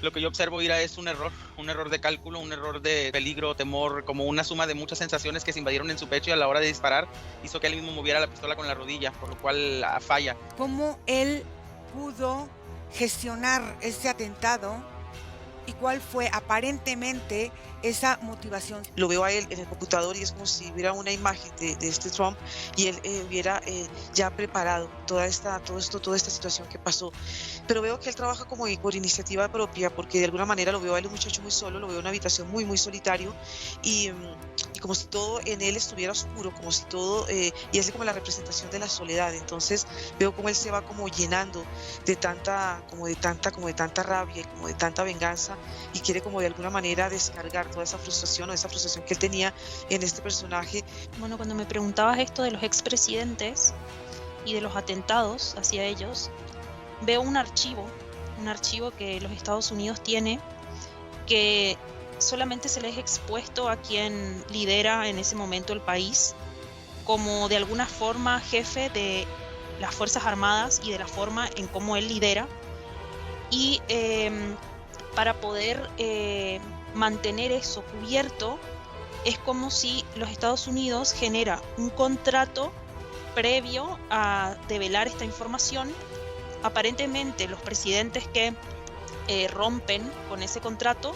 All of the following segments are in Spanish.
Lo que yo observo, Ira, es un error de cálculo, un error de peligro, temor, como una suma de muchas sensaciones que se invadieron en su pecho y a la hora de disparar hizo que él mismo moviera la pistola con la rodilla, por lo cual falla. ¿Cómo él pudo gestionar este atentado y cuál fue aparentemente esa motivación? Lo veo a él en el computador y es como si hubiera una imagen de este Trump y él hubiera ya preparado toda esta situación que pasó. Pero veo que él trabaja como por iniciativa propia, porque de alguna manera lo veo a él un muchacho muy solo, lo veo en una habitación muy, muy solitario y, y como si todo en él estuviera oscuro, como si todo, y es como la representación de la soledad. Entonces veo como él se va como llenando como de tanta rabia y como de tanta venganza y quiere como de alguna manera descargar toda esa frustración o esa frustración que él tenía en este personaje. Bueno, cuando me preguntabas esto de los expresidentes y de los atentados hacia ellos, veo un archivo que los Estados Unidos tiene, que solamente se les es expuesto a quien lidera en ese momento el país, como de alguna forma jefe de las Fuerzas Armadas y de la forma en cómo él lidera. Y para poder mantener eso cubierto, es como si los Estados Unidos genera un contrato previo a develar esta información. Aparentemente los presidentes que rompen con ese contrato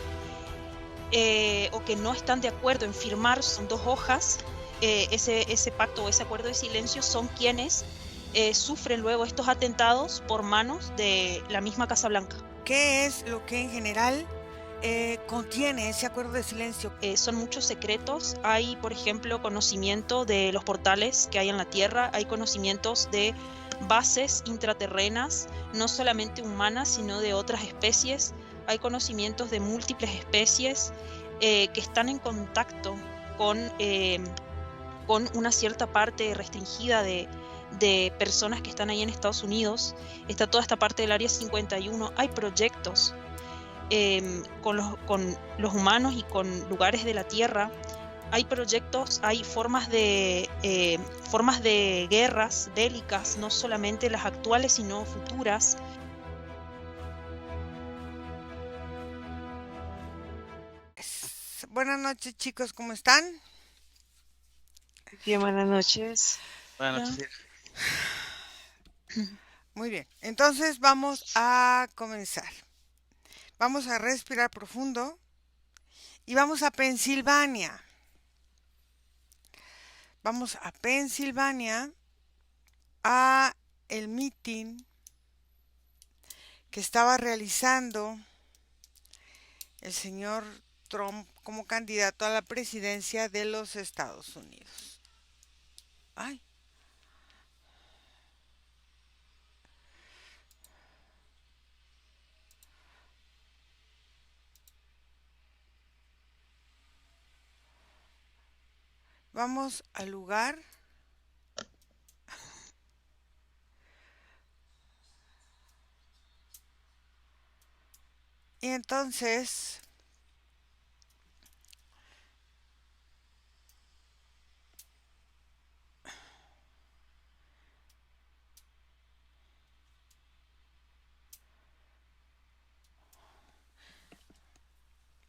o que no están de acuerdo en firmar, son 2 hojas, ese pacto o ese acuerdo de silencio son quienes sufren luego estos atentados por manos de la misma Casa Blanca. ¿Qué es lo que en general contiene ese acuerdo de silencio? Son muchos secretos. Hay, por ejemplo, conocimiento de los portales que hay en la Tierra, hay conocimientos de bases intraterrenas, no solamente humanas, sino de otras especies. Hay conocimientos de múltiples especies que están en contacto con una cierta parte restringida de personas que están ahí en Estados Unidos. Está toda esta parte del Área 51. Hay proyectos con los humanos y con lugares de la Tierra. Hay proyectos, hay formas de guerras bélicas, no solamente las actuales, sino futuras. Buenas noches, chicos, ¿cómo están? Bien, buenas noches. Buenas Ya. noches, Ira. Muy bien, entonces vamos a comenzar. Vamos a respirar profundo y vamos a Pensilvania. Vamos a Pensilvania a el meeting que estaba realizando el señor Trump como candidato a la presidencia de los Estados Unidos. Ay. Vamos al lugar. Y entonces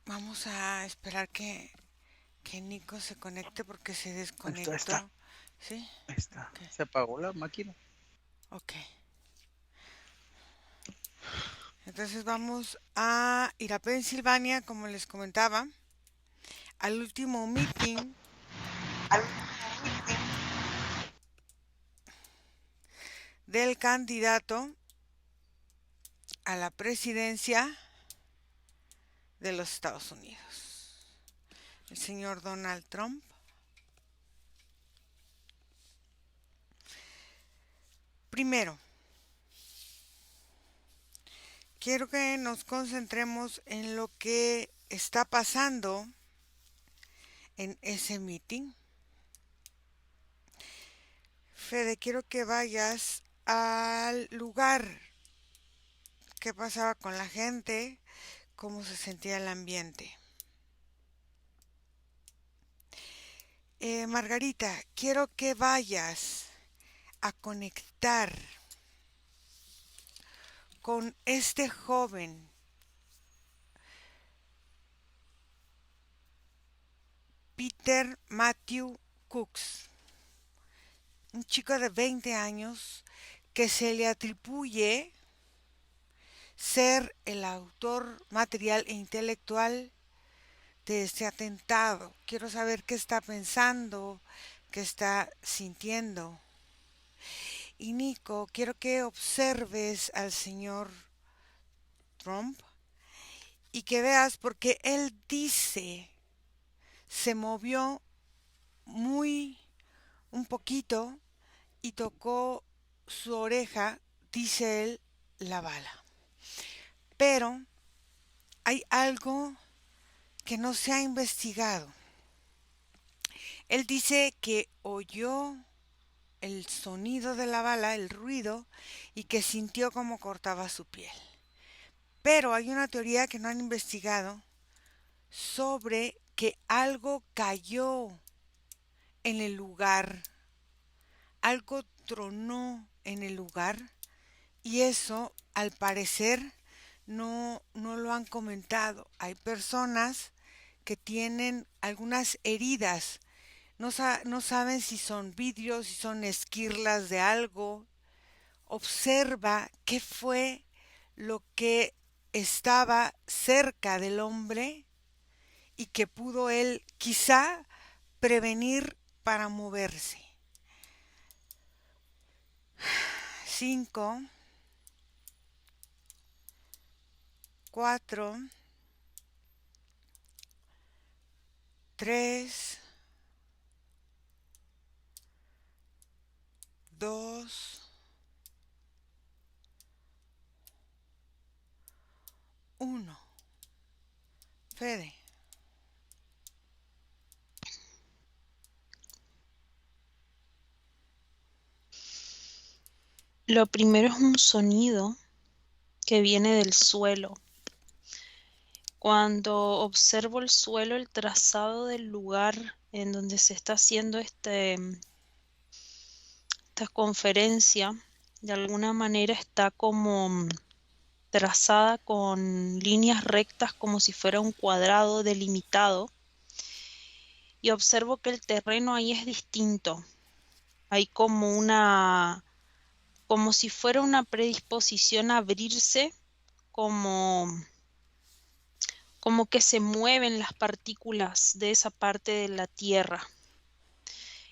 vamos a esperar que Nico se conecte porque se Ahí está. desconectó. ¿Sí? Ahí está. Ok. Se apagó la máquina. Ok. Entonces vamos a ir a Pensilvania, como les comentaba, al último meeting del candidato a la presidencia de los Estados Unidos, el señor Donald Trump. Primero, quiero que nos concentremos en lo que está pasando en ese meeting. Fede, quiero que vayas al lugar. ¿Qué pasaba con la gente? ¿Cómo se sentía el ambiente? Margarita, quiero que vayas a conectar con este joven Peter Matthew Cooks, un chico de 20 años que se le atribuye ser el autor material e intelectual de este atentado. Quiero saber qué está pensando, qué está sintiendo. Y Nico, quiero que observes al señor Trump y que veas porque él dice, se movió un poquito y tocó su oreja, dice él, la bala. Pero hay algo que no se ha investigado. Él dice que oyó el sonido de la bala, el ruido, y que sintió como cortaba su piel. Pero hay una teoría que no han investigado sobre que algo cayó en el lugar, algo tronó en el lugar, y eso al parecer no lo han comentado. Hay personas que tienen algunas heridas, no saben si son vidrios, si son esquirlas de algo. Observa qué fue lo que estaba cerca del hombre y que pudo él quizá prevenir para moverse. 5, 4, 3, 2, 1. Fede. Lo primero es un sonido que viene del suelo. Cuando observo el suelo, el trazado del lugar en donde se está haciendo esta conferencia, de alguna manera está como trazada con líneas rectas como si fuera un cuadrado delimitado, y observo que el terreno ahí es distinto. Hay como si fuera una predisposición a abrirse, como que se mueven las partículas de esa parte de la tierra.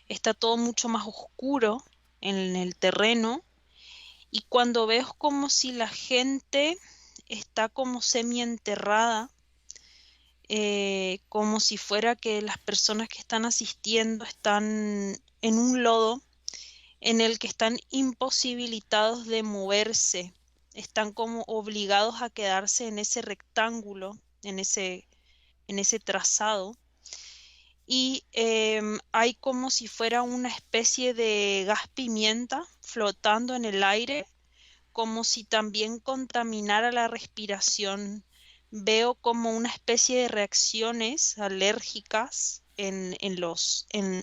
Está todo mucho más oscuro en el terreno, y cuando veo como si la gente está como semienterrada, como si fuera que las personas que están asistiendo están en un lodo en el que están imposibilitados de moverse, están como obligados a quedarse en ese rectángulo, en ese trazado, y hay como si fuera una especie de gas pimienta flotando en el aire, como si también contaminara la respiración. Veo como una especie de reacciones alérgicas en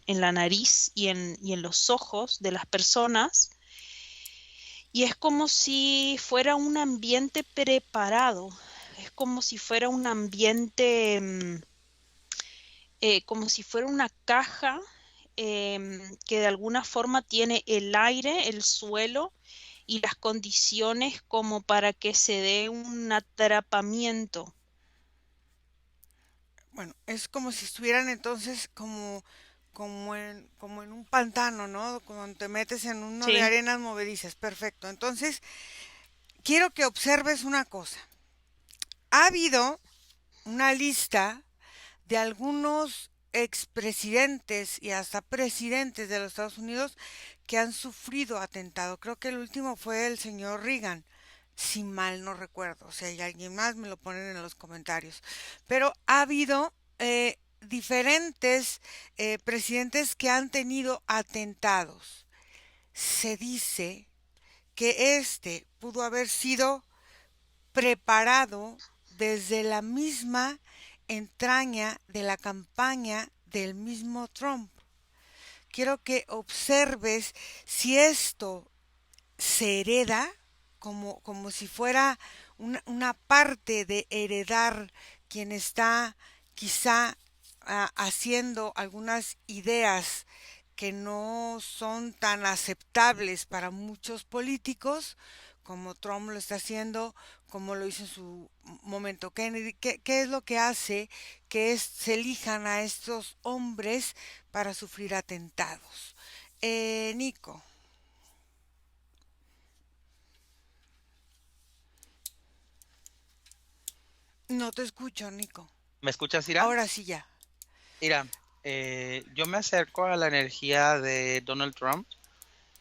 la nariz y en los ojos de las personas, y es como si fuera un ambiente preparado, es como si fuera un ambiente, como si fuera una caja que de alguna forma tiene el aire, el suelo y las condiciones como para que se dé un atrapamiento. Bueno, es como si estuvieran entonces como en un pantano, ¿no? Cuando te metes en uno de Sí, arenas movedizas. Perfecto. Entonces, quiero que observes una cosa. Ha habido una lista de algunos expresidentes y hasta presidentes de los Estados Unidos que han sufrido atentado. Creo que el último fue el señor Reagan, si mal no recuerdo. Si hay alguien más, me lo ponen en los comentarios. Pero ha habido diferentes presidentes que han tenido atentados. Se dice que este pudo haber sido preparado desde la misma entraña de la campaña del mismo Trump. Quiero que observes si esto se hereda como si fuera una parte de heredar quien está quizá haciendo algunas ideas que no son tan aceptables para muchos políticos, como Trump lo está haciendo, como lo hizo en su momento Kennedy. ¿Qué es lo que hace que se elijan a estos hombres para sufrir atentados? Nico. No te escucho, Nico. ¿Me escuchas, Ira? Ahora sí ya. Mira, yo me acerco a la energía de Donald Trump.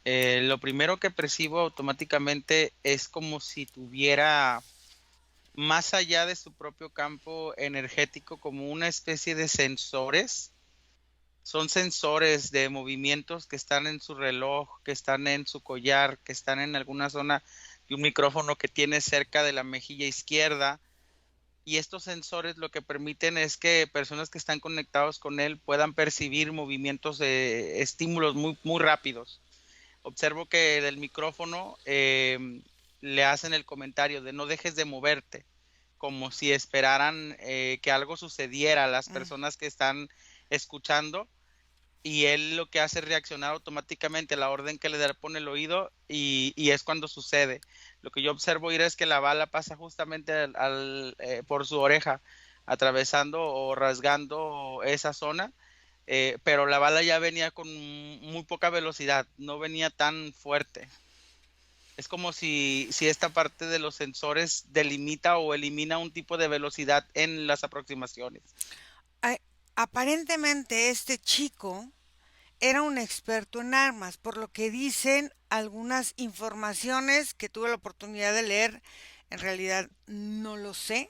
Lo primero que percibo automáticamente es como si tuviera, más allá de su propio campo energético, como una especie de sensores. Son sensores de movimientos que están en su reloj, que están en su collar, que están en alguna zona de un micrófono que tiene cerca de la mejilla izquierda. Y estos sensores lo que permiten es que personas que están conectados con él puedan percibir movimientos de estímulos muy, muy rápidos. Observo que del micrófono le hacen el comentario de no dejes de moverte, como si esperaran que algo sucediera a las personas que están escuchando, y él lo que hace es reaccionar automáticamente a la orden que le da por el oído, y es cuando sucede. Lo que yo observo es que la bala pasa justamente por su oreja, atravesando o rasgando esa zona, pero la bala ya venía con muy poca velocidad, no venía tan fuerte. Es como si esta parte de los sensores delimita o elimina un tipo de velocidad en las aproximaciones. Aparentemente este chico era un experto en armas, por lo que dicen algunas informaciones que tuve la oportunidad de leer. En realidad no lo sé,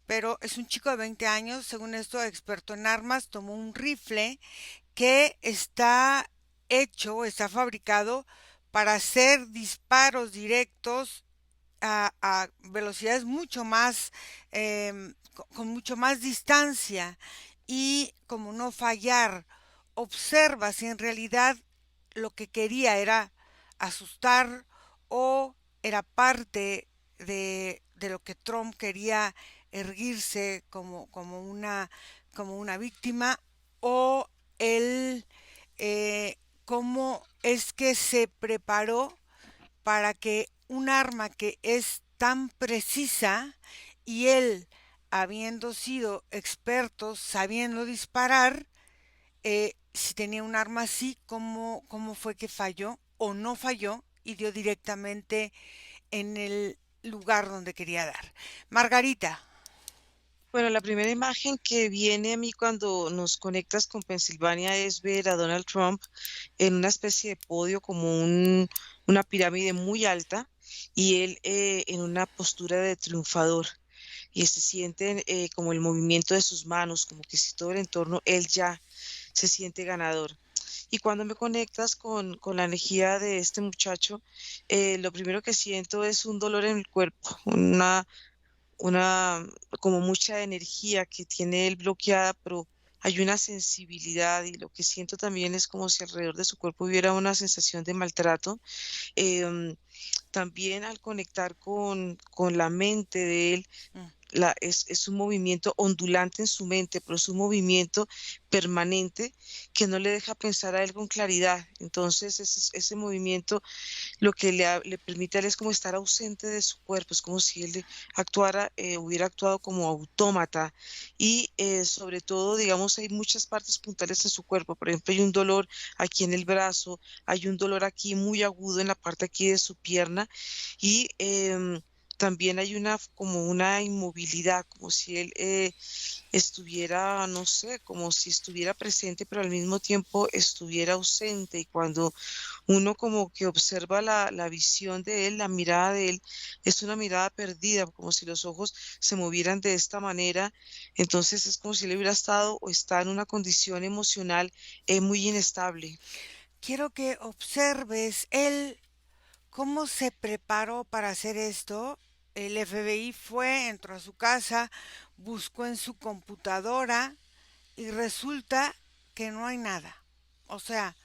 pero es un chico de 20 años, según esto, experto en armas. Tomó un rifle que está fabricado para hacer disparos directos a velocidades mucho más, con mucho más distancia, y como no fallar. Observa si en realidad lo que quería era asustar o era parte de lo que Trump quería erguirse como una víctima, o él, cómo es que se preparó para que un arma que es tan precisa, y él, habiendo sido experto, sabiendo disparar, si tenía un arma así, cómo fue que falló o no falló y dio directamente en el lugar donde quería dar. Margarita. Bueno, la primera imagen que viene a mí cuando nos conectas con Pensilvania es ver a Donald Trump en una especie de podio, como una pirámide muy alta, y él en una postura de triunfador. Y se siente como el movimiento de sus manos, como que si todo el entorno, él ya se siente ganador. Y cuando me conectas con la energía de este muchacho, lo primero que siento es un dolor en el cuerpo, una como mucha energía que tiene él bloqueada, pero hay una sensibilidad, y lo que siento también es como si alrededor de su cuerpo hubiera una sensación de maltrato. Em, También al conectar con la mente de él, Mm. es un movimiento ondulante en su mente, pero es un movimiento permanente que no le deja pensar a él con claridad. Entonces, ese movimiento lo que le permite a él es como estar ausente de su cuerpo, es como si él hubiera actuado como autómata. Y sobre todo, digamos, hay muchas partes puntuales en su cuerpo. Por ejemplo, hay un dolor aquí en el brazo, hay un dolor aquí muy agudo en la parte aquí de su pierna, y también hay como una inmovilidad, como si él estuviera, no sé, como si estuviera presente, pero al mismo tiempo estuviera ausente. Y cuando uno como que observa la visión de él, la mirada de él, es una mirada perdida, como si los ojos se movieran de esta manera. Entonces es como si él hubiera estado o está en una condición emocional muy inestable. Quiero que observes él cómo se preparó para hacer esto. El FBI entró a su casa, buscó en su computadora y resulta que no hay nada. O sea,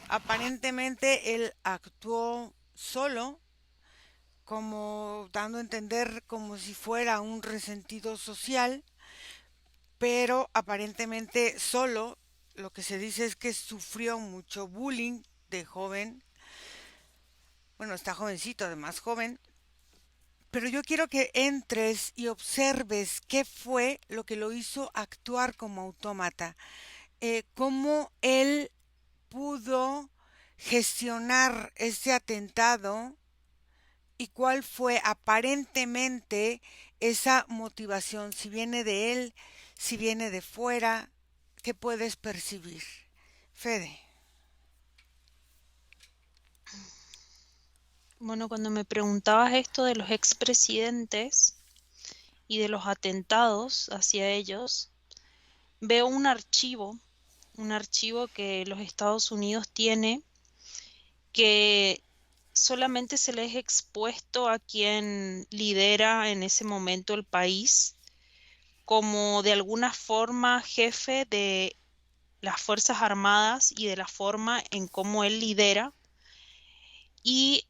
aparentemente él actuó solo, como dando a entender como si fuera un resentido social, pero aparentemente solo. Lo que se dice es que sufrió mucho bullying de joven. Bueno, está jovencito, además joven. Pero yo quiero que entres y observes qué fue lo que lo hizo actuar como autómata. Cómo él pudo gestionar este atentado y cuál fue aparentemente esa motivación, si viene de él, si viene de fuera, ¿qué puedes percibir? Fede. Bueno, cuando me preguntabas esto de los expresidentes y de los atentados hacia ellos, veo un archivo que los Estados Unidos tiene que solamente se les es expuesto a quien lidera en ese momento el país como de alguna forma jefe de las Fuerzas Armadas y de la forma en cómo él lidera. Y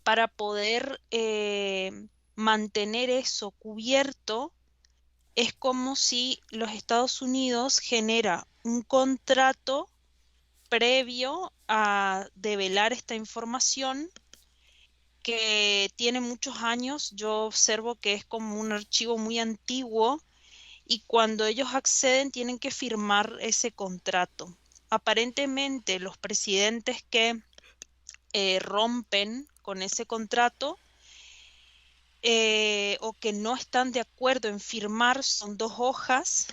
para poder mantener eso cubierto, es como si los Estados Unidos genera un contrato previo a develar esta información que tiene muchos años. Yo observo que es como un archivo muy antiguo y cuando ellos acceden tienen que firmar ese contrato. Aparentemente los presidentes que rompen con ese contrato o que no están de acuerdo en firmar son 2 hojas.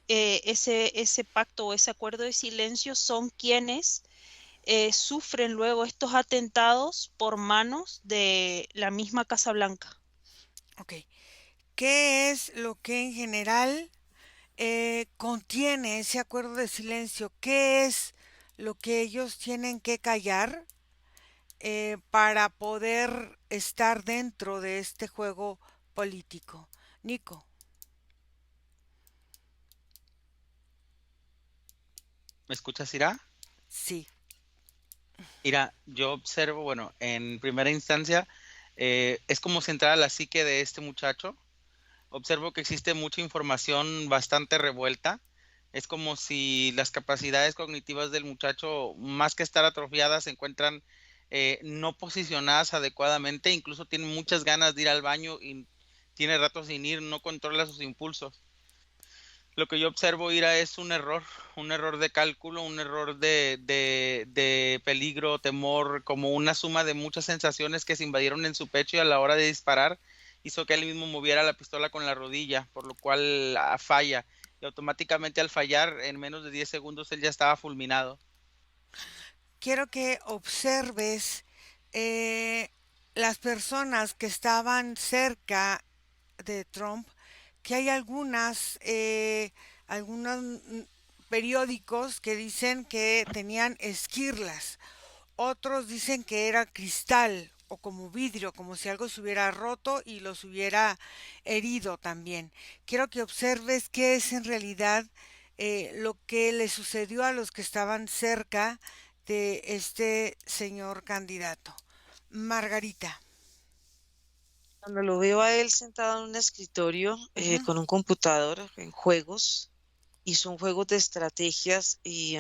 Ese pacto o ese acuerdo de silencio son quienes sufren luego estos atentados por manos de la misma Casa Blanca. Ok. ¿Qué es lo que en general contiene ese acuerdo de silencio? ¿Qué es lo que ellos tienen que callar para poder estar dentro de este juego político? Nico. ¿Me escuchas, Ira? Sí. Ira, yo observo, bueno, en primera instancia, es como si entrara a la psique de este muchacho. Observo que existe mucha información bastante revuelta. Es como si las capacidades cognitivas del muchacho, más que estar atrofiadas, se encuentran no posicionadas adecuadamente. Incluso tiene muchas ganas de ir al baño y tiene rato sin ir, no controla sus impulsos. Lo que yo observo, Ira, es un error de cálculo, un error de peligro, temor, como una suma de muchas sensaciones que se invadieron en su pecho y a la hora de disparar hizo que él mismo moviera la pistola con la rodilla, por lo cual falla. Y automáticamente al fallar, en menos de 10 segundos, él ya estaba fulminado. Quiero que observes eh, las personas que estaban cerca de Trump, que hay algunos periódicos que dicen que tenían esquirlas, otros dicen que era cristal o como vidrio, como si algo se hubiera roto y los hubiera herido también. Quiero que observes qué es en realidad lo que le sucedió a los que estaban cerca de este señor candidato. Margarita. Cuando lo veo a él sentado en un escritorio Ujú. con un computador en juegos, y son juegos de estrategias y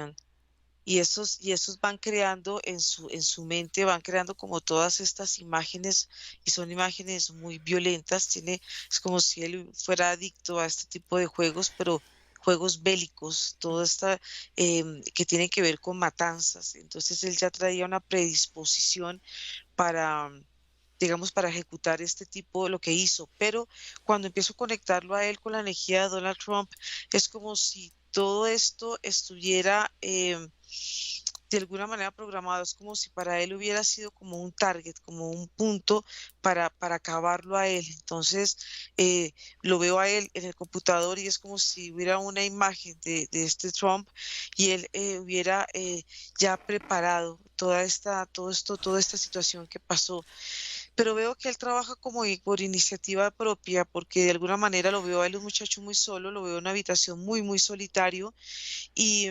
esos van creando en su mente, van creando como todas estas imágenes y son imágenes muy violentas. Es como si él fuera adicto a este tipo de juegos, pero juegos bélicos, todo esta que tiene que ver con matanzas. Entonces él ya traía una predisposición para, digamos, para ejecutar este tipo de lo que hizo. Pero cuando empiezo a conectarlo a él con la energía de Donald Trump, es como si todo esto estuviera de alguna manera programado. Es como si para él hubiera sido como un target, como un punto para acabarlo a él. Entonces, lo veo a él en el computador y es como si hubiera una imagen de este Trump y él hubiera ya preparado toda esta situación que pasó. Pero veo que él trabaja como por iniciativa propia, porque de alguna manera lo veo a él un muchacho muy solo, lo veo en una habitación muy, muy solitario y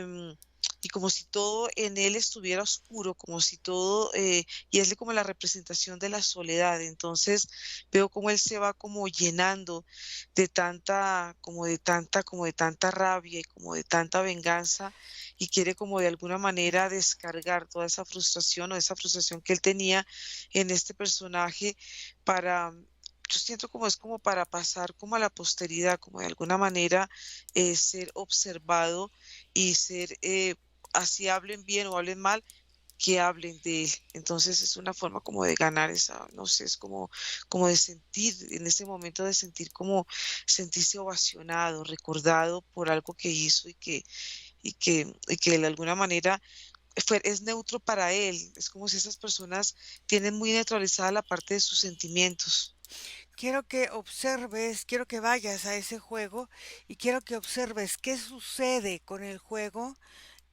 y como si todo en él estuviera oscuro, como si todo, y es como la representación de la soledad. Entonces veo como él se va como llenando de tanta, como de tanta rabia y como de tanta venganza, y quiere como de alguna manera descargar toda esa frustración o esa frustración que él tenía en este personaje para, yo siento como es como para pasar como a la posteridad, como de alguna manera ser observado y ser, así hablen bien o hablen mal, que hablen de él. Entonces es una forma como de ganar esa, no sé, es como, como de sentir, en ese momento de sentir como sentirse ovacionado, recordado por algo que hizo y que de alguna manera es neutro para él. Es como si esas personas tienen muy neutralizada la parte de sus sentimientos. Quiero que observes, quiero que vayas a ese juego y quiero que observes qué sucede con el juego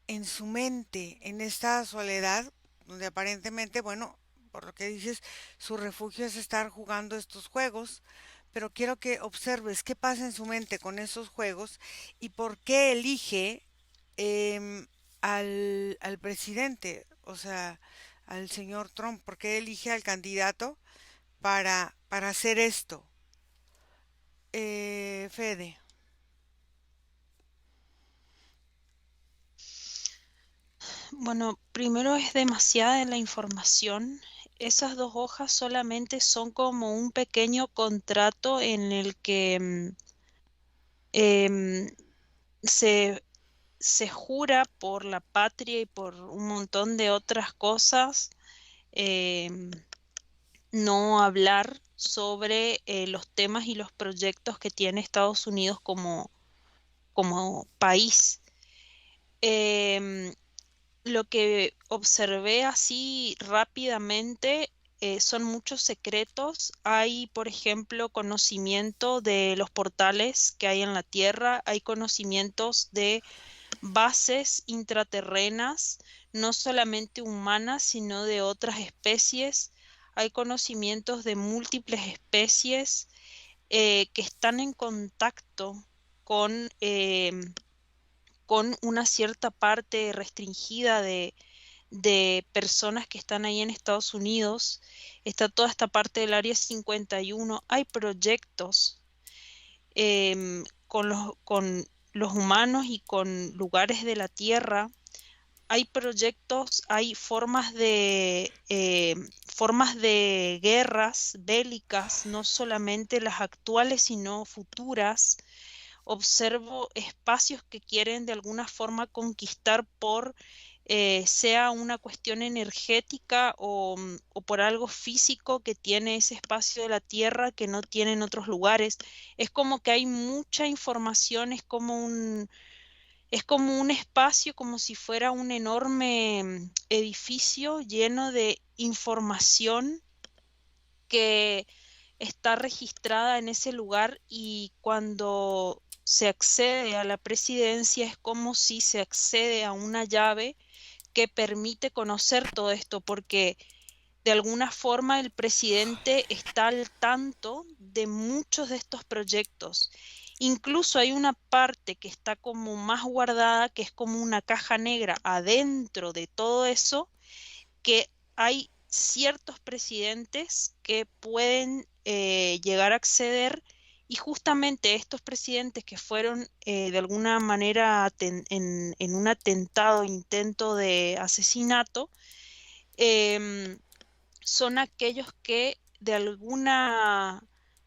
en su mente, en esta soledad, donde aparentemente, bueno, por lo que dices, su refugio es estar jugando estos juegos, pero quiero que observes qué pasa en su mente con esos juegos y por qué elige al presidente, o sea, al señor Trump, por qué elige al candidato para hacer esto. Fede. Bueno, primero es demasiada la información. Esas dos hojas solamente son como un pequeño contrato en el que em, se, se jura por la patria y por un montón de otras cosas, em, no hablar sobre los temas y los proyectos que tiene Estados Unidos como país. Em, lo que observé así rápidamente son muchos secretos. Hay, por ejemplo, conocimiento de los portales que hay en la Tierra, hay conocimientos de bases intraterrenas, no solamente humanas, sino de otras especies. Hay conocimientos de múltiples especies que están en contacto con, con una cierta parte restringida de personas que están ahí en Estados Unidos. Está toda esta parte del Área 51. Hay proyectos con los humanos y con lugares de la Tierra. Hay proyectos, hay formas de guerras bélicas, no solamente las actuales, sino futuras. Observo espacios que quieren de alguna forma conquistar por sea una cuestión energética o por algo físico que tiene ese espacio de la Tierra que no tienen otros lugares. Es como que hay mucha información, es como un espacio, como si fuera un enorme edificio lleno de información que está registrada en ese lugar, y cuando se accede a la presidencia es como si se accede a una llave que permite conocer todo esto, porque de alguna forma el presidente está al tanto de muchos de estos proyectos. Incluso hay una parte que está como más guardada, que es como una caja negra adentro de todo eso, que hay ciertos presidentes que pueden llegar a acceder, y justamente estos presidentes que fueron de alguna manera en un atentado, intento de asesinato, em, son aquellos que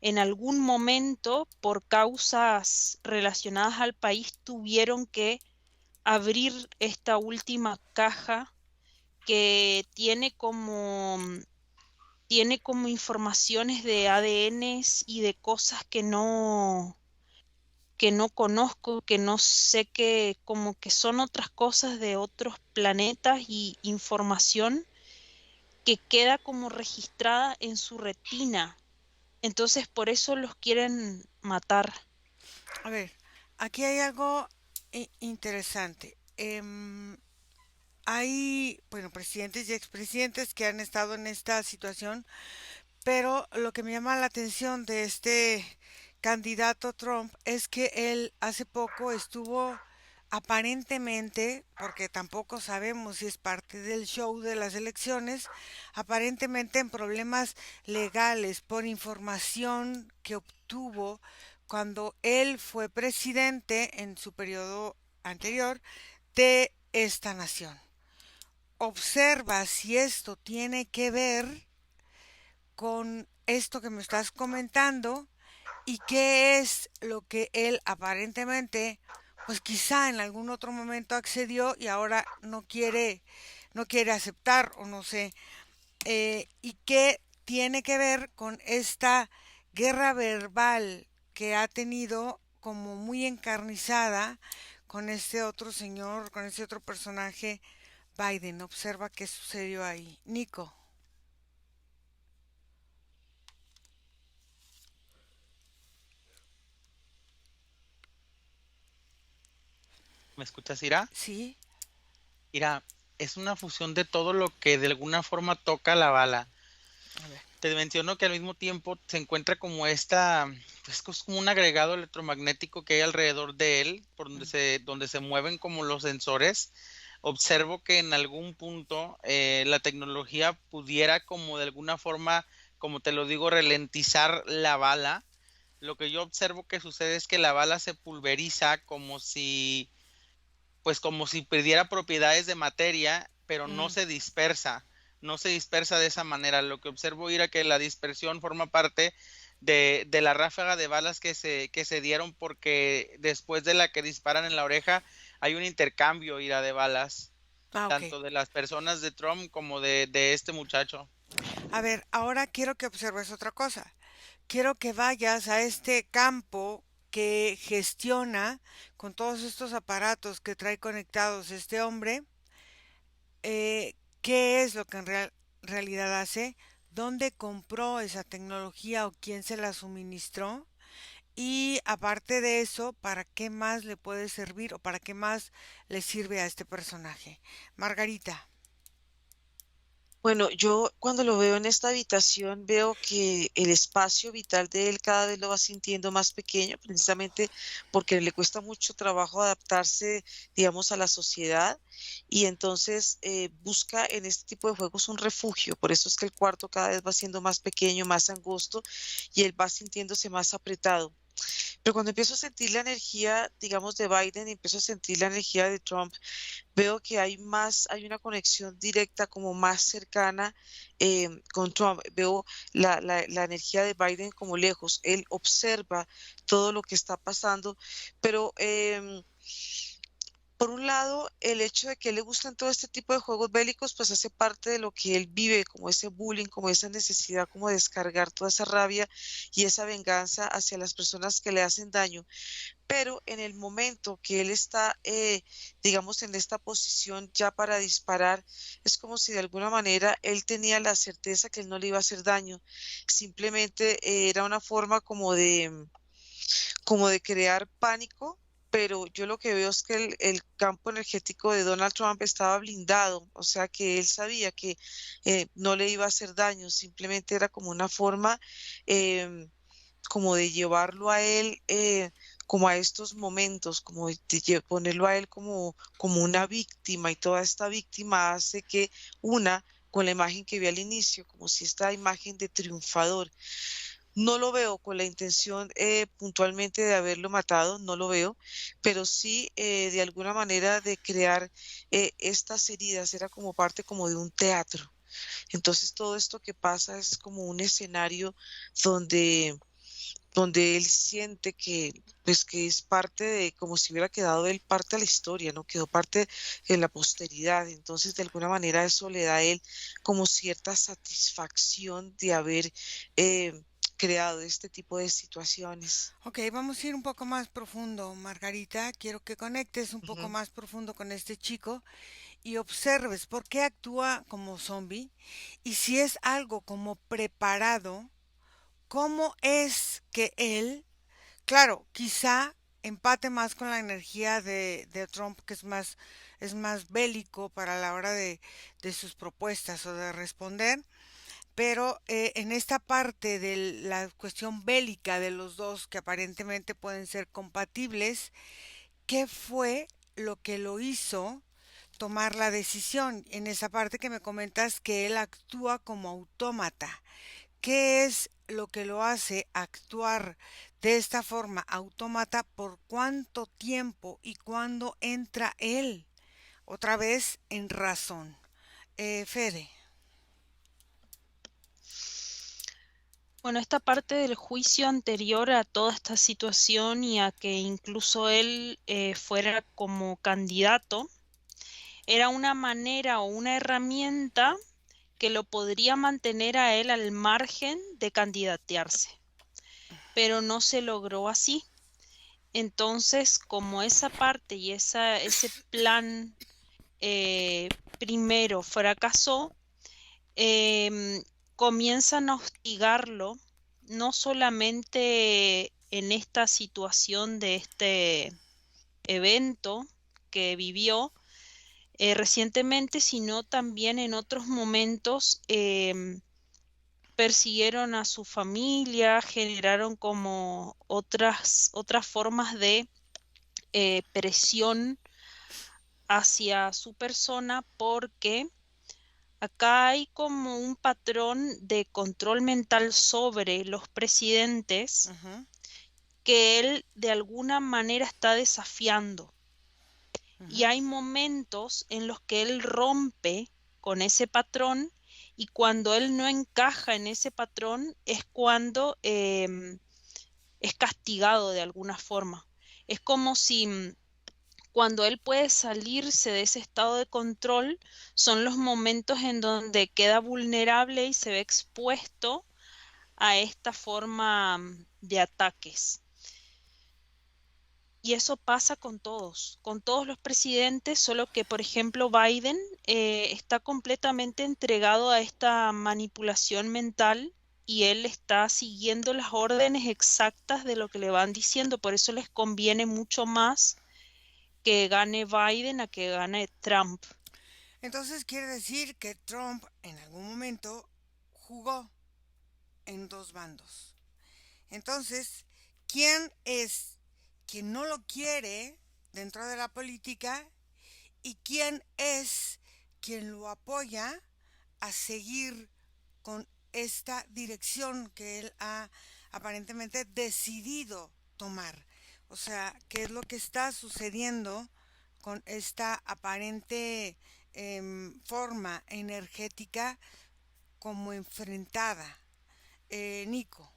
en algún momento, por causas relacionadas al país, tuvieron que abrir esta última caja que tiene como informaciones de ADNs y de cosas que no conozco, que no sé, que como que son otras cosas de otros planetas, y información que queda como registrada en su retina. Entonces por eso los quieren matar. A ver, aquí hay algo interesante. Hay, bueno, presidentes y expresidentes que han estado en esta situación, pero lo que me llama la atención de este candidato Trump es que él hace poco estuvo aparentemente, porque tampoco sabemos si es parte del show de las elecciones, aparentemente en problemas legales por información que obtuvo cuando él fue presidente en su periodo anterior de esta nación. Observa si esto tiene que ver con esto que me estás comentando y qué es lo que él aparentemente, pues quizá en algún otro momento accedió y ahora no quiere aceptar o no sé, y qué tiene que ver con esta guerra verbal que ha tenido como muy encarnizada con este otro señor, con este otro personaje, Biden. Observa qué sucedió ahí. Nico. ¿Me escuchas, Ira? Sí, Ira, es una fusión de todo lo que de alguna forma toca la bala. a ver. Te menciono que al mismo tiempo se encuentra como pues es como un agregado electromagnético que hay alrededor de él, por donde se mueven como los sensores. Observo que en algún punto la tecnología pudiera como de alguna forma, como te lo digo, ralentizar la bala. Lo que yo observo que sucede es que la bala se pulveriza pues como si perdiera propiedades de materia, pero no Mm, se dispersa, no se dispersa de esa manera. Lo que observo era que la dispersión forma parte de la ráfaga de balas que se dieron porque después de la que disparan en la oreja hay un intercambio, Ira, de balas, ok. tanto de las personas de Trump como de este muchacho. A ver, ahora quiero que observes otra cosa. Quiero que vayas a este campo que gestiona con todos estos aparatos que trae conectados este hombre. ¿Qué es lo que en realidad hace? ¿Dónde compró esa tecnología o quién se la suministró? Y aparte de eso, ¿para qué más le puede servir o para qué más le sirve a este personaje? Margarita. Bueno, yo cuando lo veo en esta habitación veo que el espacio vital de él cada vez lo va sintiendo más pequeño, precisamente porque le cuesta mucho trabajo adaptarse, digamos, a la sociedad y entonces busca en este tipo de juegos un refugio. Por eso es que el cuarto cada vez va siendo más pequeño, más angosto y él va sintiéndose más apretado. Pero cuando empiezo a sentir la energía, digamos, de Biden y empiezo a sentir la energía de Trump, veo que hay una conexión directa, como más cercana con Trump. Veo la energía de Biden como lejos. Él observa todo lo que está pasando, pero por un lado, el hecho de que a él le gustan todo este tipo de juegos bélicos, pues hace parte de lo que él vive, como ese bullying, como esa necesidad, como de descargar toda esa rabia y esa venganza hacia las personas que le hacen daño. Pero en el momento que él está, digamos, en esta posición ya para disparar, es como si de alguna manera él tenía la certeza que él no le iba a hacer daño. Simplemente era una forma como de crear pánico, pero yo lo que veo es que el campo energético de Donald Trump estaba blindado, o sea que él sabía que no le iba a hacer daño, simplemente era como una forma como de llevarlo a él como a estos momentos, como de ponerlo a él como una víctima y toda esta víctima hace que una con la imagen que vi al inicio, como si esta imagen de triunfador. No lo veo con la intención puntualmente de haberlo matado, no lo veo, pero sí de alguna manera de crear estas heridas, era como parte como de un teatro. Entonces todo esto que pasa es como un escenario donde donde él siente que, pues, que es parte de, como si hubiera quedado él parte de la historia, ¿no? Quedó parte de la posteridad. Entonces, de alguna manera, eso le da a él como cierta satisfacción de haber creado este tipo de situaciones. Ok, vamos a ir un poco más profundo, Margarita. Quiero que conectes un poco Ujú. más profundo con este chico y observes por qué actúa como zombie y si es algo como preparado, cómo es que él, claro, quizá empate más con la energía de Trump, que es más bélico para la hora de sus propuestas o de responder, pero en esta parte de la cuestión bélica de los dos, que aparentemente pueden ser compatibles, ¿qué fue lo que lo hizo tomar la decisión. En esa parte que me comentas que él actúa como autómata. ¿Qué es lo que lo hace actuar de esta forma autómata? ¿Por cuánto tiempo y cuándo entra él otra vez en razón? Fede. Bueno, esta parte del juicio anterior a toda esta situación y a que incluso él fuera como candidato, era una manera o una herramienta que lo podría mantener a él al margen de candidatearse, pero no se logró así. Entonces, como esa parte y ese plan primero fracasó, em, comienzan a hostigarlo, no solamente en esta situación de este evento que vivió recientemente, sino también en otros momentos. Persiguieron a su familia, generaron como otras formas de presión hacia su persona, porque acá hay como un patrón de control mental sobre los presidentes Ujú, que él de alguna manera está desafiando. Y ujú. hay momentos en los que él rompe con ese patrón, y cuando él no encaja en ese patrón es cuando es castigado de alguna forma. Es como si cuando él puede salirse de ese estado de control, son los momentos en donde queda vulnerable y se ve expuesto a esta forma de ataques. Y eso pasa con todos los presidentes, solo que, por ejemplo, Biden está completamente entregado a esta manipulación mental y él está siguiendo las órdenes exactas de lo que le van diciendo. Por eso les conviene mucho más que gane Biden a que gane Trump. Entonces quiere decir que Trump en algún momento jugó en dos bandos. Entonces, ¿quién es quien no lo quiere dentro de la política y quién es quien lo apoya a seguir con esta dirección que él ha aparentemente decidido tomar? O sea, ¿qué es lo que está sucediendo con esta aparente forma energética como enfrentada? Nico,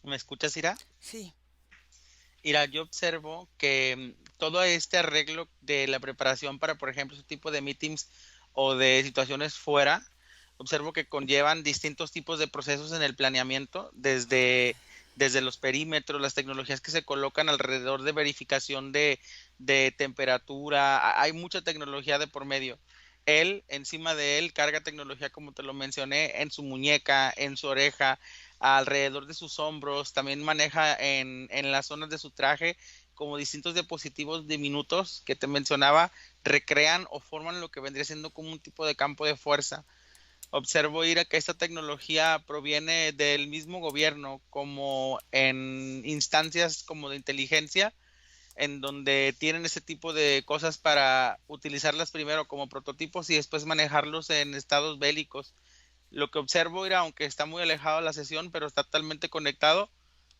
¿Me escuchas, Ira? sí. Ira, yo observo que todo este arreglo de la preparación para, por ejemplo, ese tipo de meetings o de situaciones fuera, observo que conllevan distintos tipos de procesos en el planeamiento, desde los perímetros, las tecnologías que se colocan alrededor de verificación de temperatura, hay mucha tecnología de por medio. Él, encima de él, carga tecnología, como te lo mencioné, en su muñeca, en su oreja, alrededor de sus hombros, también maneja en las zonas de su traje como distintos dispositivos diminutos que te mencionaba, recrean o forman lo que vendría siendo como un tipo de campo de fuerza. Observo, Ira, que esta tecnología proviene del mismo gobierno, como en instancias como de inteligencia, en donde tienen ese tipo de cosas para utilizarlas primero como prototipos y después manejarlos en estados bélicos. Lo que observo, era, aunque está muy alejado de la sesión, pero está totalmente conectado,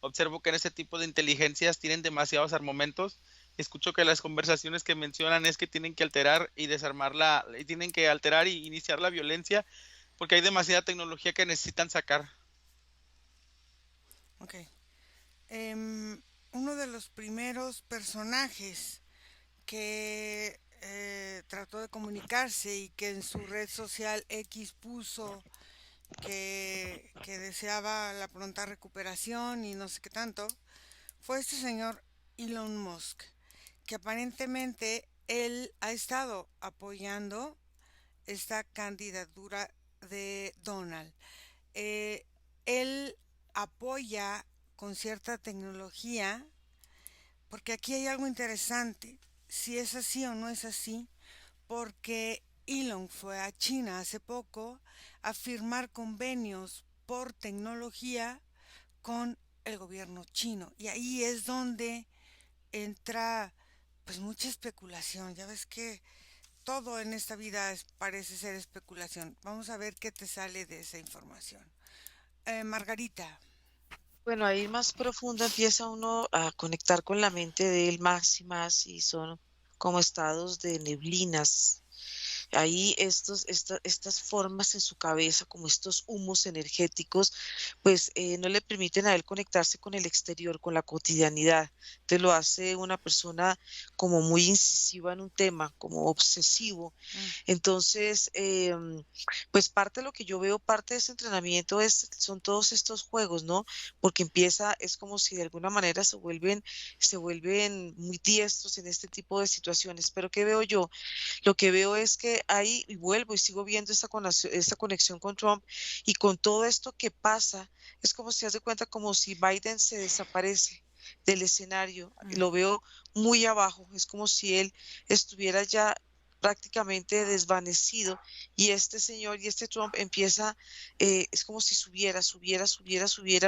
observo que en ese tipo de inteligencias tienen demasiados armamentos. Escucho que las conversaciones que mencionan es que tienen que alterar y desarmarla, y tienen que alterar y iniciar la violencia, porque hay demasiada tecnología que necesitan sacar. Ok. Uno de los primeros personajes que trató de comunicarse y que en su red social X puso que deseaba la pronta recuperación y no sé qué tanto, fue este señor Elon Musk, que aparentemente él ha estado apoyando esta candidatura de Donald. Eh, Él apoya con cierta tecnología, porque aquí hay algo interesante, si es así o no es así, porque Elon fue a China hace poco a firmar convenios por tecnología con el gobierno chino. Y ahí es donde entra pues mucha especulación. Ya ves que todo en esta vida parece ser especulación. Vamos a ver qué te sale de esa información. Margarita. Bueno, ahí más profundo empieza uno a conectar con la mente de él más y más y son como estados de neblinas. Ahí estas formas en su cabeza, como estos humos energéticos, pues no le permiten a él conectarse con el exterior, con la cotidianidad. Te lo hace una persona como muy incisiva en un tema, como obsesivo. Mm. Entonces, pues parte de lo que yo veo, parte de ese entrenamiento son todos estos juegos, ¿no? Porque es como si de alguna manera se vuelven muy diestros en este tipo de situaciones. Pero ¿qué veo yo? Lo que veo es que ahí, y vuelvo y sigo viendo esta conexión con Trump y con todo esto que pasa, es como si haz de cuenta como si Biden se desaparece del escenario, Mm. lo veo muy abajo, es como si él estuviera ya prácticamente desvanecido y este señor y este Trump empieza, es como si subiera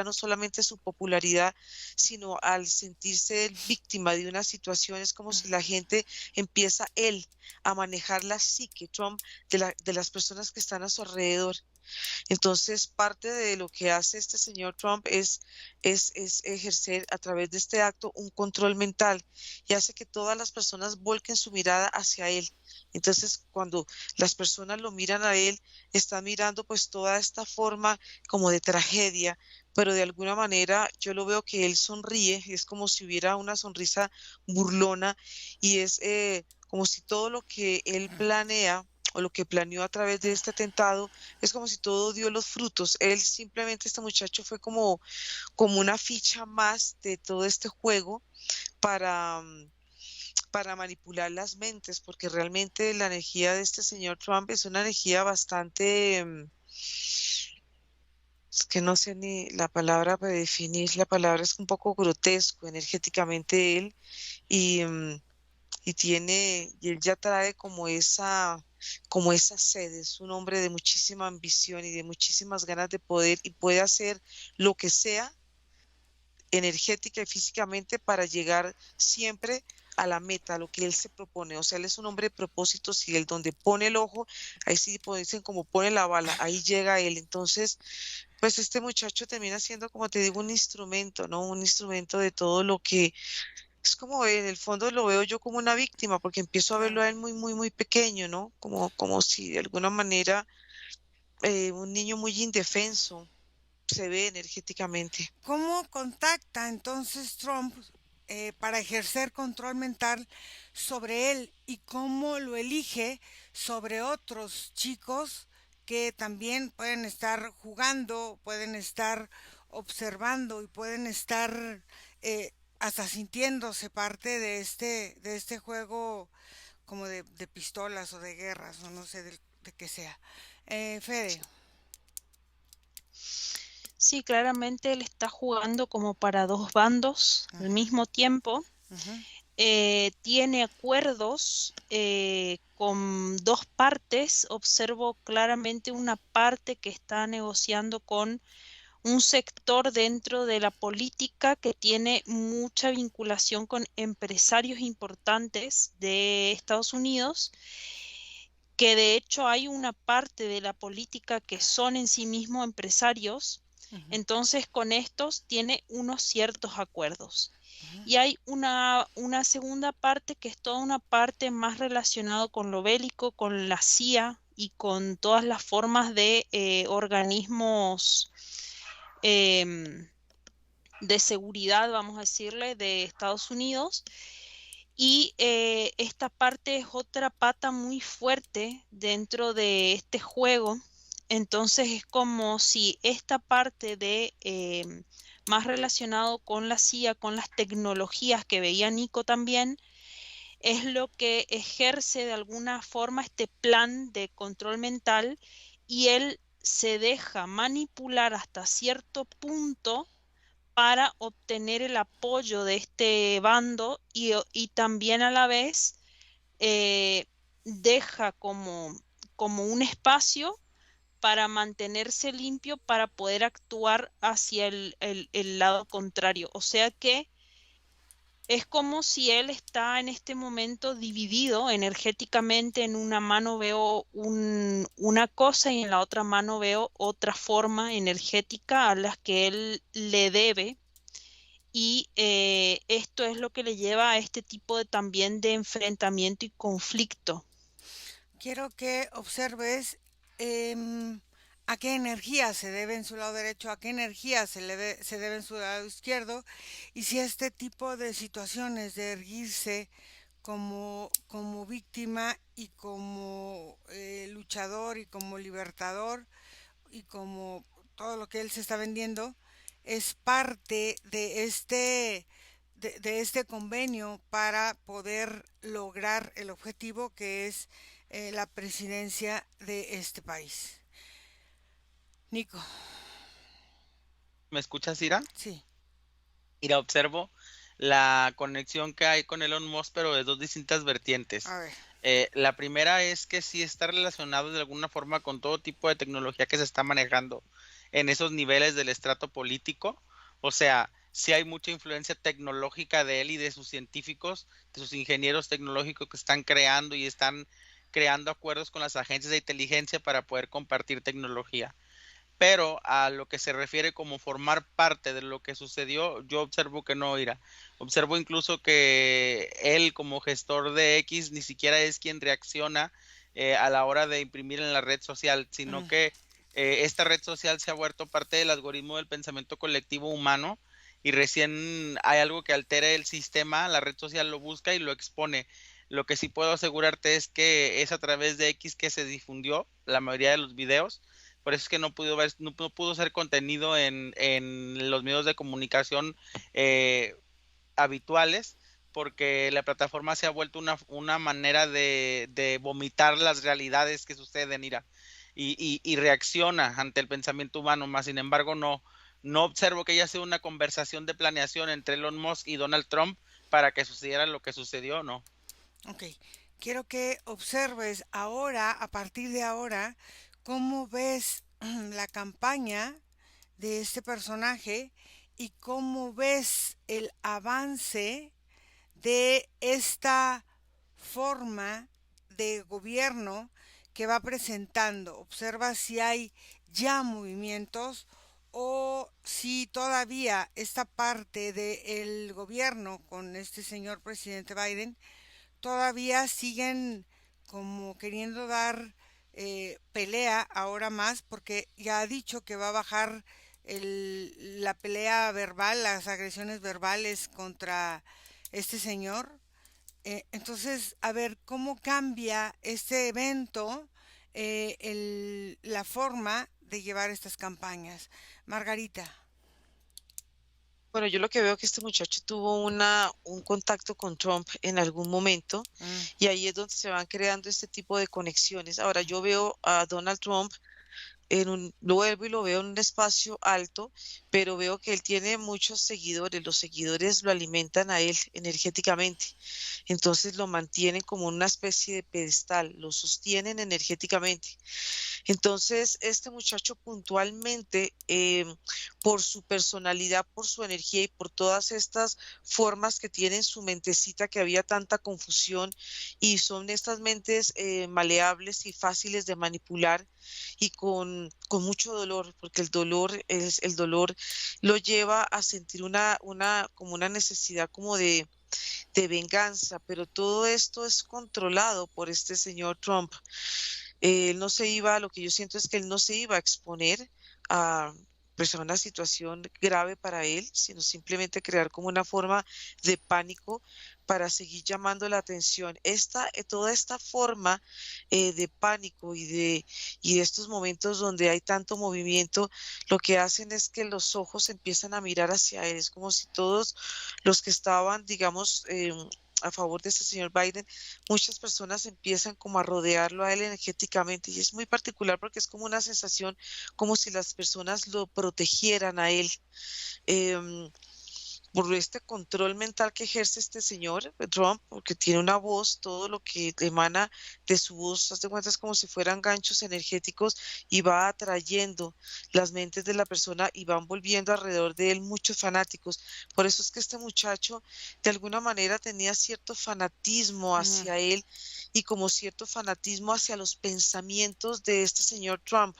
no solamente su popularidad, sino al sentirse él víctima de una situación, es como si la gente empieza él a manejar la psique, Trump, de las personas que están a su alrededor. Entonces, parte de lo que hace este señor Trump es ejercer a través de este acto un control mental y hace que todas las personas volquen su mirada hacia él. Entonces, cuando las personas lo miran a él, están mirando pues toda esta forma como de tragedia, pero de alguna manera yo lo veo que él sonríe, es como si hubiera una sonrisa burlona y es como si todo lo que él planea o lo que planeó a través de este atentado es como si todo dio los frutos. Él simplemente, este muchacho fue como una ficha más de todo este juego para, para manipular las mentes, porque realmente la energía de este señor Trump es una energía bastante, es que no sé ni la palabra para definir, la palabra es un poco grotesco energéticamente él y, y él ya trae como esa sed, es un hombre de muchísima ambición y de muchísimas ganas de poder y puede hacer lo que sea energética y físicamente para llegar siempre a la meta, a lo que él se propone. O sea, él es un hombre de propósitos y él donde pone el ojo, ahí sí dicen como pone la bala, ahí llega él. Entonces, pues este muchacho termina siendo, como te digo, un instrumento, ¿no? Un instrumento de todo lo que es como en el fondo lo veo yo como una víctima, porque empiezo a verlo Claro. a él muy, muy, muy pequeño, ¿no? Como si de alguna manera un niño muy indefenso se ve energéticamente. ¿Cómo contacta entonces Trump para ejercer control mental sobre él y cómo lo elige sobre otros chicos que también pueden estar jugando, pueden estar observando y pueden estar hasta sintiéndose parte de este juego como de pistolas o de guerras o no sé de qué sea? Fede. Sí, claramente él está jugando como para dos bandos al Ujú, mismo tiempo. ujú, Tiene acuerdos con dos partes. Observo claramente una parte que está negociando con un sector dentro de la política que tiene mucha vinculación con empresarios importantes de Estados Unidos, que de hecho hay una parte de la política que son en sí mismos empresarios. ujú, Entonces con estos tiene unos ciertos acuerdos. ujú, Y hay una segunda parte que es toda una parte más relacionada con lo bélico, con la CIA y con todas las formas de organismos em, de seguridad, vamos a decirle, de Estados Unidos. Y esta parte es otra pata muy fuerte dentro de este juego. Entonces es como si esta parte de más relacionado con la CIA, con las tecnologías que veía Nico también, es lo que ejerce de alguna forma este plan de control mental y él se deja manipular hasta cierto punto para obtener el apoyo de este bando y también a la vez eh, deja como un espacio para mantenerse limpio, para poder actuar hacia el lado contrario. O sea que es como si él está en este momento dividido energéticamente. En una mano veo una cosa y en la otra mano veo otra forma energética a las que él le debe. Y esto es lo que le lleva a este tipo de también de enfrentamiento y conflicto. Quiero que observes a qué energía se debe en su lado derecho, a qué energía se debe en su lado izquierdo, y si este tipo de situaciones de erguirse como víctima y como luchador y como libertador y como todo lo que él se está vendiendo es parte de este convenio para poder lograr el objetivo que es la presidencia de este país. Nico, ¿Me escuchas, Ira? sí, Ira, observo la conexión que hay con Elon Musk, pero de dos distintas a vertientes. ver, La primera es que sí está relacionado de alguna forma con todo tipo de tecnología que se está manejando en esos niveles del estrato político. O sea, sí hay mucha influencia tecnológica de él y de sus científicos, de sus ingenieros tecnológicos que están creando y están creando acuerdos con las agencias de inteligencia para poder compartir tecnología. Pero a lo que se refiere como formar parte de lo que sucedió, yo observo que no irá. Observo incluso que él como gestor de X ni siquiera es quien reacciona a la hora de imprimir en la red social, sino mm, que esta red social se ha vuelto parte del algoritmo del pensamiento colectivo humano y recién hay algo que altera el sistema, la red social lo busca y lo expone. Lo que sí puedo asegurarte es que es a través de X que se difundió la mayoría de los videos, por eso es que no pudo ser contenido en los medios de comunicación habituales, porque la plataforma se ha vuelto una manera de vomitar las realidades que suceden, Ira, y reacciona ante el pensamiento humano, más sin embargo no observo que haya sido una conversación de planeación entre Elon Musk y Donald Trump para que sucediera lo que sucedió, no. ok. Quiero que observes ahora, a partir de ahora, cómo ves la campaña de este personaje y cómo ves el avance de esta forma de gobierno que va presentando. Observa si hay ya movimientos o si todavía esta parte del gobierno con este señor presidente Biden todavía siguen como queriendo dar pelea ahora más porque ya ha dicho que va a bajar la pelea verbal, las agresiones verbales contra este señor. Entonces, a ver cómo cambia este evento la forma de llevar estas campañas. Margarita. Bueno, yo lo que veo que este muchacho tuvo un contacto con Trump en algún momento Mm, y ahí es donde se van creando este tipo de conexiones. Ahora, yo veo a Donald Trump lo vuelvo y lo veo en un espacio alto, pero veo que él tiene muchos seguidores, los seguidores lo alimentan a él energéticamente, entonces lo mantienen como una especie de pedestal, lo sostienen energéticamente. Entonces, este muchacho puntualmente, por su personalidad, por su energía y por todas estas formas que tiene en su mentecita, que había tanta confusión, y son estas mentes maleables y fáciles de manipular y con mucho dolor, porque el dolor lo lleva a sentir como una necesidad como de venganza, pero todo esto es controlado por este señor Trump. Él no se iba, lo que yo siento es que él no se iba a exponer a, pues, a una situación grave para él, sino simplemente crear como una forma de pánico para seguir llamando la atención. Toda esta forma de pánico y de estos momentos donde hay tanto movimiento, lo que hacen es que los ojos empiezan a mirar hacia él. Es como si todos los que estaban, digamos, a favor de este señor Biden, muchas personas empiezan como a rodearlo a él energéticamente y es muy particular porque es como una sensación como si las personas lo protegieran a él. Em, por este control mental que ejerce este señor Trump, porque tiene una voz, todo lo que emana de su voz, haz de cuenta, es como si fueran ganchos energéticos y va atrayendo las mentes de la persona y van volviendo alrededor de él muchos fanáticos. Por eso es que este muchacho de alguna manera tenía cierto fanatismo Ujú. hacia él y como cierto fanatismo hacia los pensamientos de este señor Trump.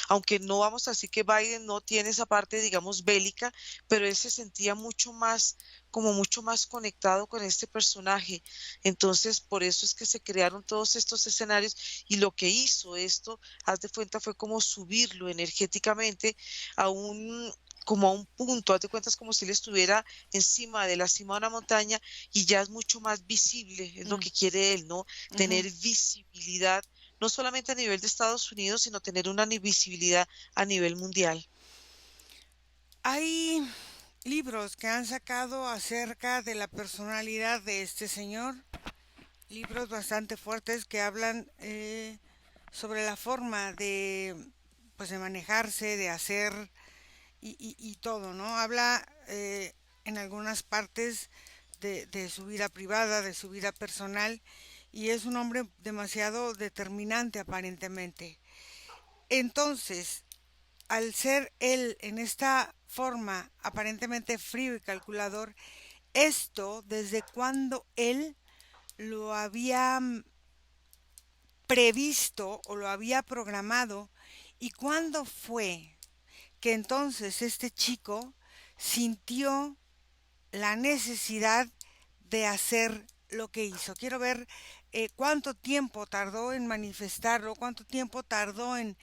Aunque no vamos a decir que Biden no tiene esa parte, digamos, bélica, pero él se sentía mucho más, como mucho más conectado con este personaje. Entonces, por eso es que se crearon todos estos escenarios y lo que hizo esto, haz de cuenta, fue como subirlo energéticamente a un como a un punto, haz de cuenta, es como si él estuviera encima de la cima de una montaña y ya es mucho más visible, es lo Mm, que quiere él, ¿no? ujú. Tener visibilidad no solamente a nivel de Estados Unidos, sino tener una visibilidad a nivel mundial. Hay libros que han sacado acerca de la personalidad de este señor, libros bastante fuertes que hablan sobre la forma de, pues, de manejarse, de hacer y todo, ¿no? Habla en algunas partes de su vida privada, de su vida personal, y es un hombre demasiado determinante aparentemente. Entonces, al ser él en esta forma aparentemente frío y calculador, esto desde cuando él lo había previsto o lo había programado y cuándo fue que entonces este chico sintió la necesidad de hacer lo que hizo. Quiero ver cuánto tiempo tardó en manifestarlo, cuánto tiempo tardó en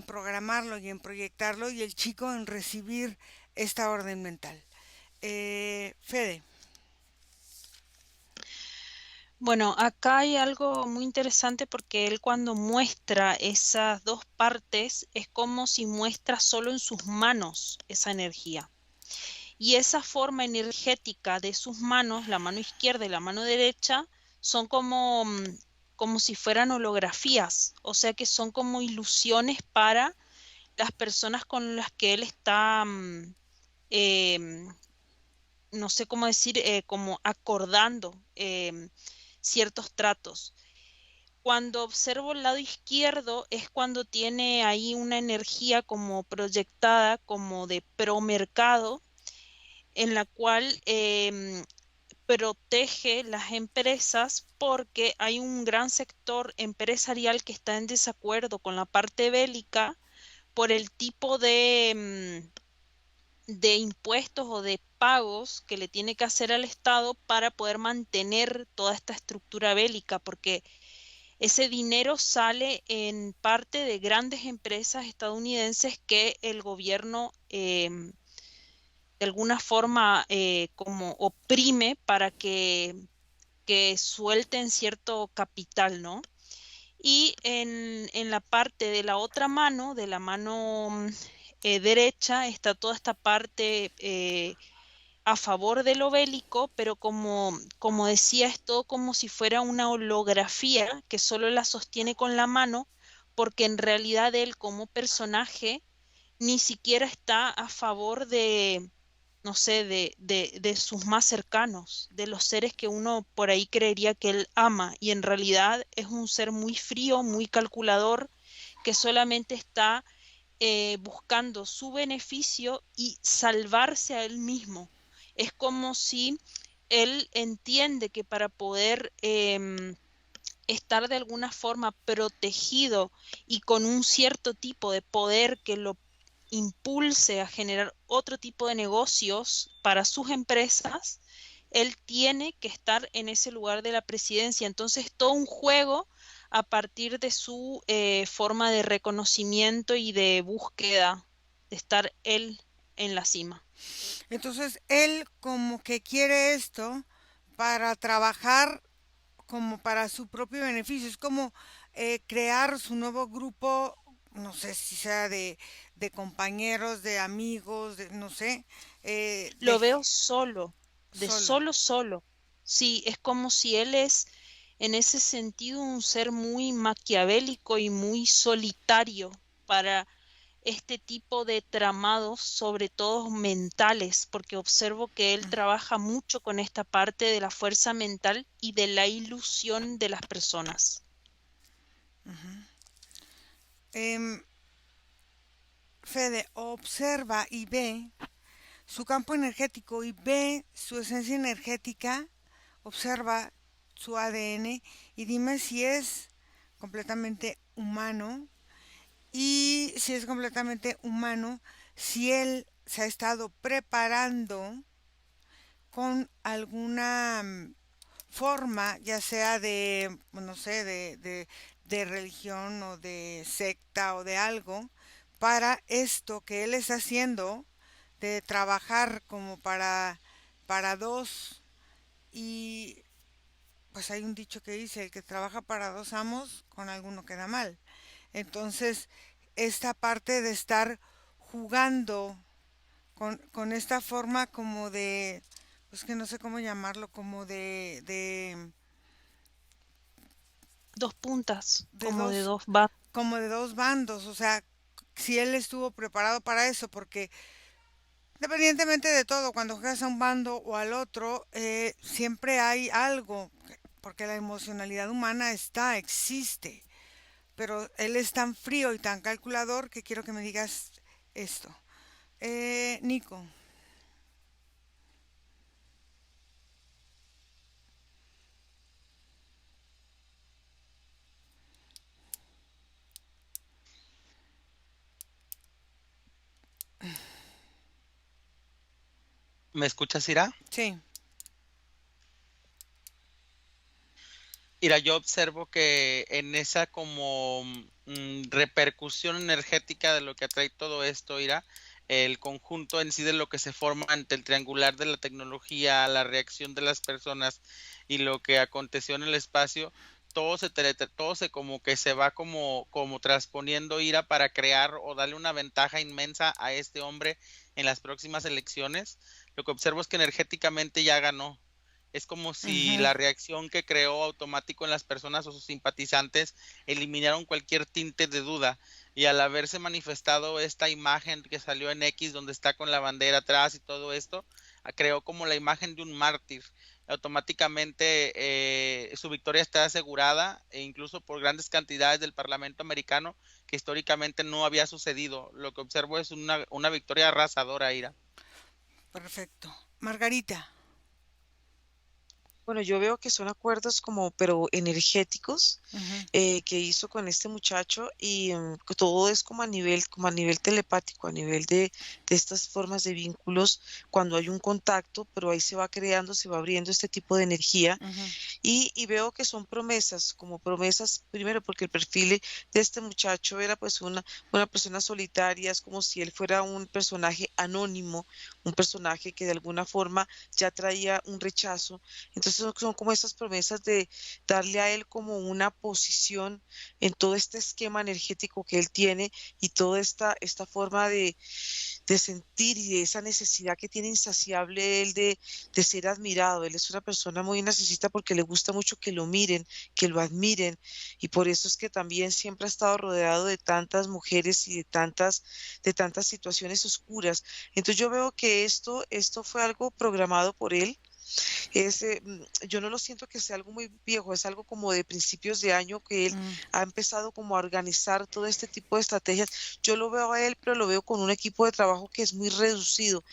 programarlo y en proyectarlo y el chico en recibir esta orden mental. Fede. Bueno, acá hay algo muy interesante porque él cuando muestra esas dos partes es como si muestra solo en sus manos esa energía. Y esa forma energética de sus manos, la mano izquierda y la mano derecha, son como, como si fueran holografías, o sea que son como ilusiones para las personas con las que él está, em, no sé cómo decir, como acordando ciertos tratos. Cuando observo el lado izquierdo es cuando tiene ahí una energía como proyectada, como de promercado, en la cual protege las empresas porque hay un gran sector empresarial que está en desacuerdo con la parte bélica por el tipo de impuestos o de pagos que le tiene que hacer al Estado para poder mantener toda esta estructura bélica, porque ese dinero sale en parte de grandes empresas estadounidenses que el gobierno de alguna forma como oprime para que suelten cierto capital, ¿no? Y en la parte de la otra mano, de la mano derecha, está toda esta parte a favor de lo bélico, pero como decía, es todo como si fuera una holografía que solo la sostiene con la mano, porque en realidad él como personaje ni siquiera está a favor de, no sé, de sus más cercanos, de los seres que uno por ahí creería que él ama, y en realidad es un ser muy frío, muy calculador, que solamente está buscando su beneficio y salvarse a él mismo. Es como si él entiende que para poder estar de alguna forma protegido y con un cierto tipo de poder que lo impulse a generar otro tipo de negocios para sus empresas, él tiene que estar en ese lugar de la presidencia. Entonces, todo un juego a partir de su forma de reconocimiento y de búsqueda de estar él en la cima. Entonces él como que quiere esto para trabajar como para su propio beneficio. Es como crear su nuevo grupo, no sé si sea de compañeros, de amigos, no sé, Lo veo solo, de solo. solo. Sí, es como si él es en ese sentido un ser muy maquiavélico y muy solitario para este tipo de tramados, sobre todo mentales, porque observo que él trabaja mucho con esta parte de la fuerza mental y de la ilusión de las personas. Em, Fede, observa y ve su campo energético y ve su esencia energética, observa su ADN y dime si es completamente humano y si es completamente humano, si él se ha estado preparando con alguna forma, ya sea de, no sé, de religión o de secta o de algo, para esto que él está haciendo, de trabajar como para dos. Y pues hay un dicho que dice, el que trabaja para dos amos, con alguno queda mal. Entonces, esta parte de estar jugando con esta forma como de, pues que no sé cómo llamarlo, como Dos puntas, de como de dos, dos bandas. como de dos bandos, o sea, si él estuvo preparado para eso, porque independientemente de todo, cuando juegas a un bando o al otro, siempre hay algo, porque la emocionalidad humana existe, pero él es tan frío y tan calculador que quiero que me digas esto. Nico. ¿Me escuchas, Ira? Sí. Mira, yo observo que en esa como repercusión energética de lo que atrae todo esto, Ira, el conjunto en sí de lo que se forma ante el triangular de la tecnología, la reacción de las personas y lo que aconteció en el espacio, todo se como que se va como transponiendo, Ira, para crear o darle una ventaja inmensa a este hombre en las próximas elecciones. Lo que observo es que energéticamente ya ganó. Es como si Ujú. la reacción que creó automático en las personas o sus simpatizantes eliminaron cualquier tinte de duda. Y al haberse manifestado esta imagen que salió en X, donde está con la bandera atrás y todo esto, creó como la imagen de un mártir. Automáticamente su victoria está asegurada, e incluso por grandes cantidades del Parlamento americano, que históricamente no había sucedido. Lo que observo es una victoria arrasadora, Ira. Perfecto. Margarita. Bueno, yo veo que son acuerdos como, pero energéticos, Ujú, que hizo con este muchacho y que todo es como a nivel telepático, a nivel de estas formas de vínculos, cuando hay un contacto, pero ahí se va creando, se va abriendo este tipo de energía ujú, y veo que son promesas, como promesas, primero porque el perfil de este muchacho era pues una persona solitaria, es como si él fuera un personaje anónimo, un personaje que de alguna forma ya traía un rechazo. Entonces son como esas promesas de darle a él como una posición en todo este esquema energético que él tiene y toda esta forma de sentir y de esa necesidad que tiene insaciable él de ser admirado. Él es una persona muy narcisista porque le gusta mucho que lo miren, que lo admiren, y por eso es que también siempre ha estado rodeado de tantas mujeres y de tantas situaciones oscuras. Entonces yo veo que esto fue algo programado por él. Yo no lo siento que sea algo muy viejo, es algo como de principios de año que él mm, ha empezado como a organizar todo este tipo de estrategias. Yo lo veo a él, pero lo veo con un equipo de trabajo que es muy reducido.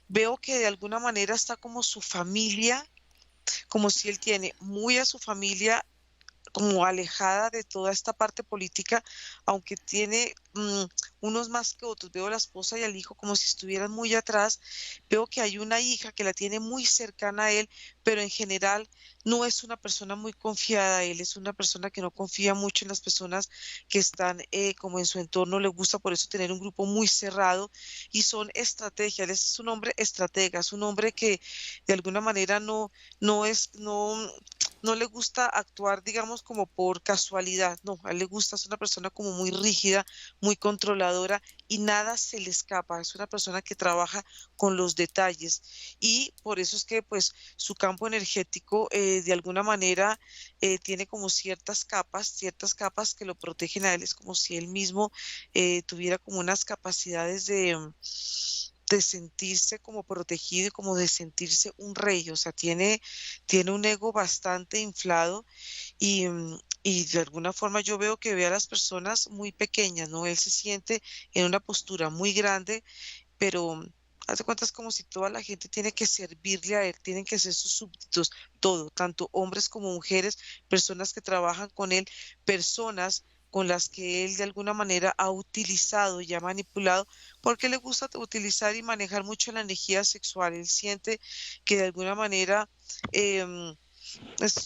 Veo que de alguna manera está como su familia, como si él tiene muy a su familia como alejada de toda esta parte política, aunque tiene unos más que otros. Veo a la esposa y al hijo como si estuvieran muy atrás. Veo que hay una hija que la tiene muy cercana a él, pero en general no es una persona muy confiada. Él es una persona que no confía mucho en las personas que están como en su entorno. Le gusta por eso tener un grupo muy cerrado y son estrategias. Él es un hombre estratega, es un hombre que de alguna manera no no le gusta actuar, digamos, como por casualidad, no, a él le gusta, es una persona como muy rígida, muy controladora y nada se le escapa, es una persona que trabaja con los detalles y por eso es que pues su campo energético de alguna manera tiene como ciertas capas que lo protegen a él, es como si él mismo tuviera como unas capacidades de sentirse como protegido y como de sentirse un rey, o sea, tiene un ego bastante inflado y de alguna forma yo veo que ve a las personas muy pequeñas, ¿no? Él se siente en una postura muy grande, pero hace cuentas como si toda la gente tiene que servirle a él, tienen que ser sus súbditos, todo, tanto hombres como mujeres, personas que trabajan con él, personas con las que él de alguna manera ha utilizado y ha manipulado, porque le gusta utilizar y manejar mucho la energía sexual. Él siente que de alguna manera em,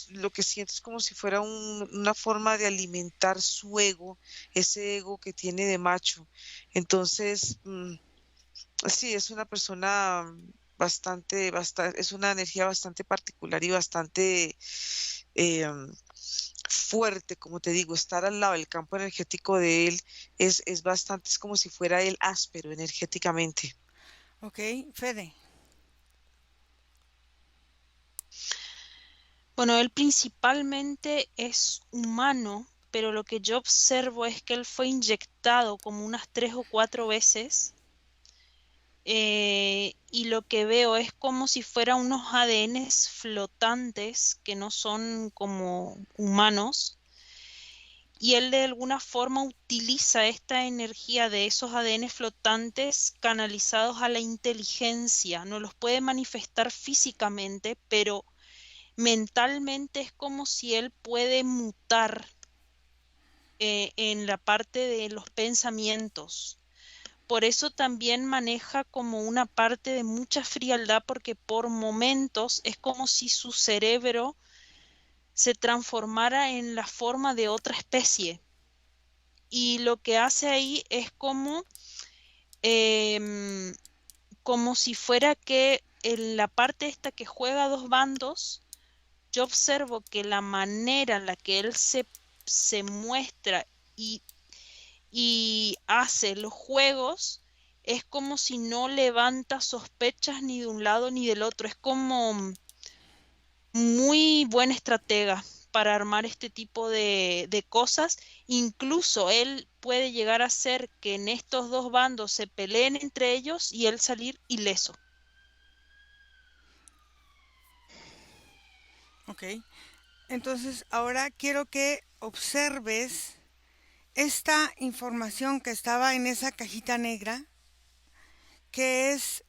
lo que siente es como si fuera una forma de alimentar su ego, ese ego que tiene de macho. Entonces, sí, es una persona bastante, es una energía bastante particular y bastante em, fuerte, como te digo, estar al lado del campo energético de él es bastante, es como si fuera él áspero energéticamente. Ok, Fede. Bueno, él principalmente es humano, pero lo que yo observo es que él fue inyectado como unas 3 o 4 veces, y lo que veo es como si fueran unos ADNs flotantes que no son como humanos, y él de alguna forma utiliza esta energía de esos ADN flotantes canalizados a la inteligencia. No los puede manifestar físicamente, pero mentalmente es como si él puede mutar en la parte de los pensamientos. Por eso también maneja como una parte de mucha frialdad, porque por momentos es como si su cerebro se transformara en la forma de otra especie. Y lo que hace ahí es em, como si fuera que en la parte esta que juega a dos bandos, yo observo que la manera en la que él se muestra y, y hace los juegos es como si no levanta sospechas ni de un lado ni del otro. Es como muy buen estratega para armar este tipo de cosas. Incluso él puede llegar a hacer que en estos dos bandos se peleen entre ellos y él salir ileso. Ok. Entonces, ahora quiero que observes esta información que estaba en esa cajita negra, que es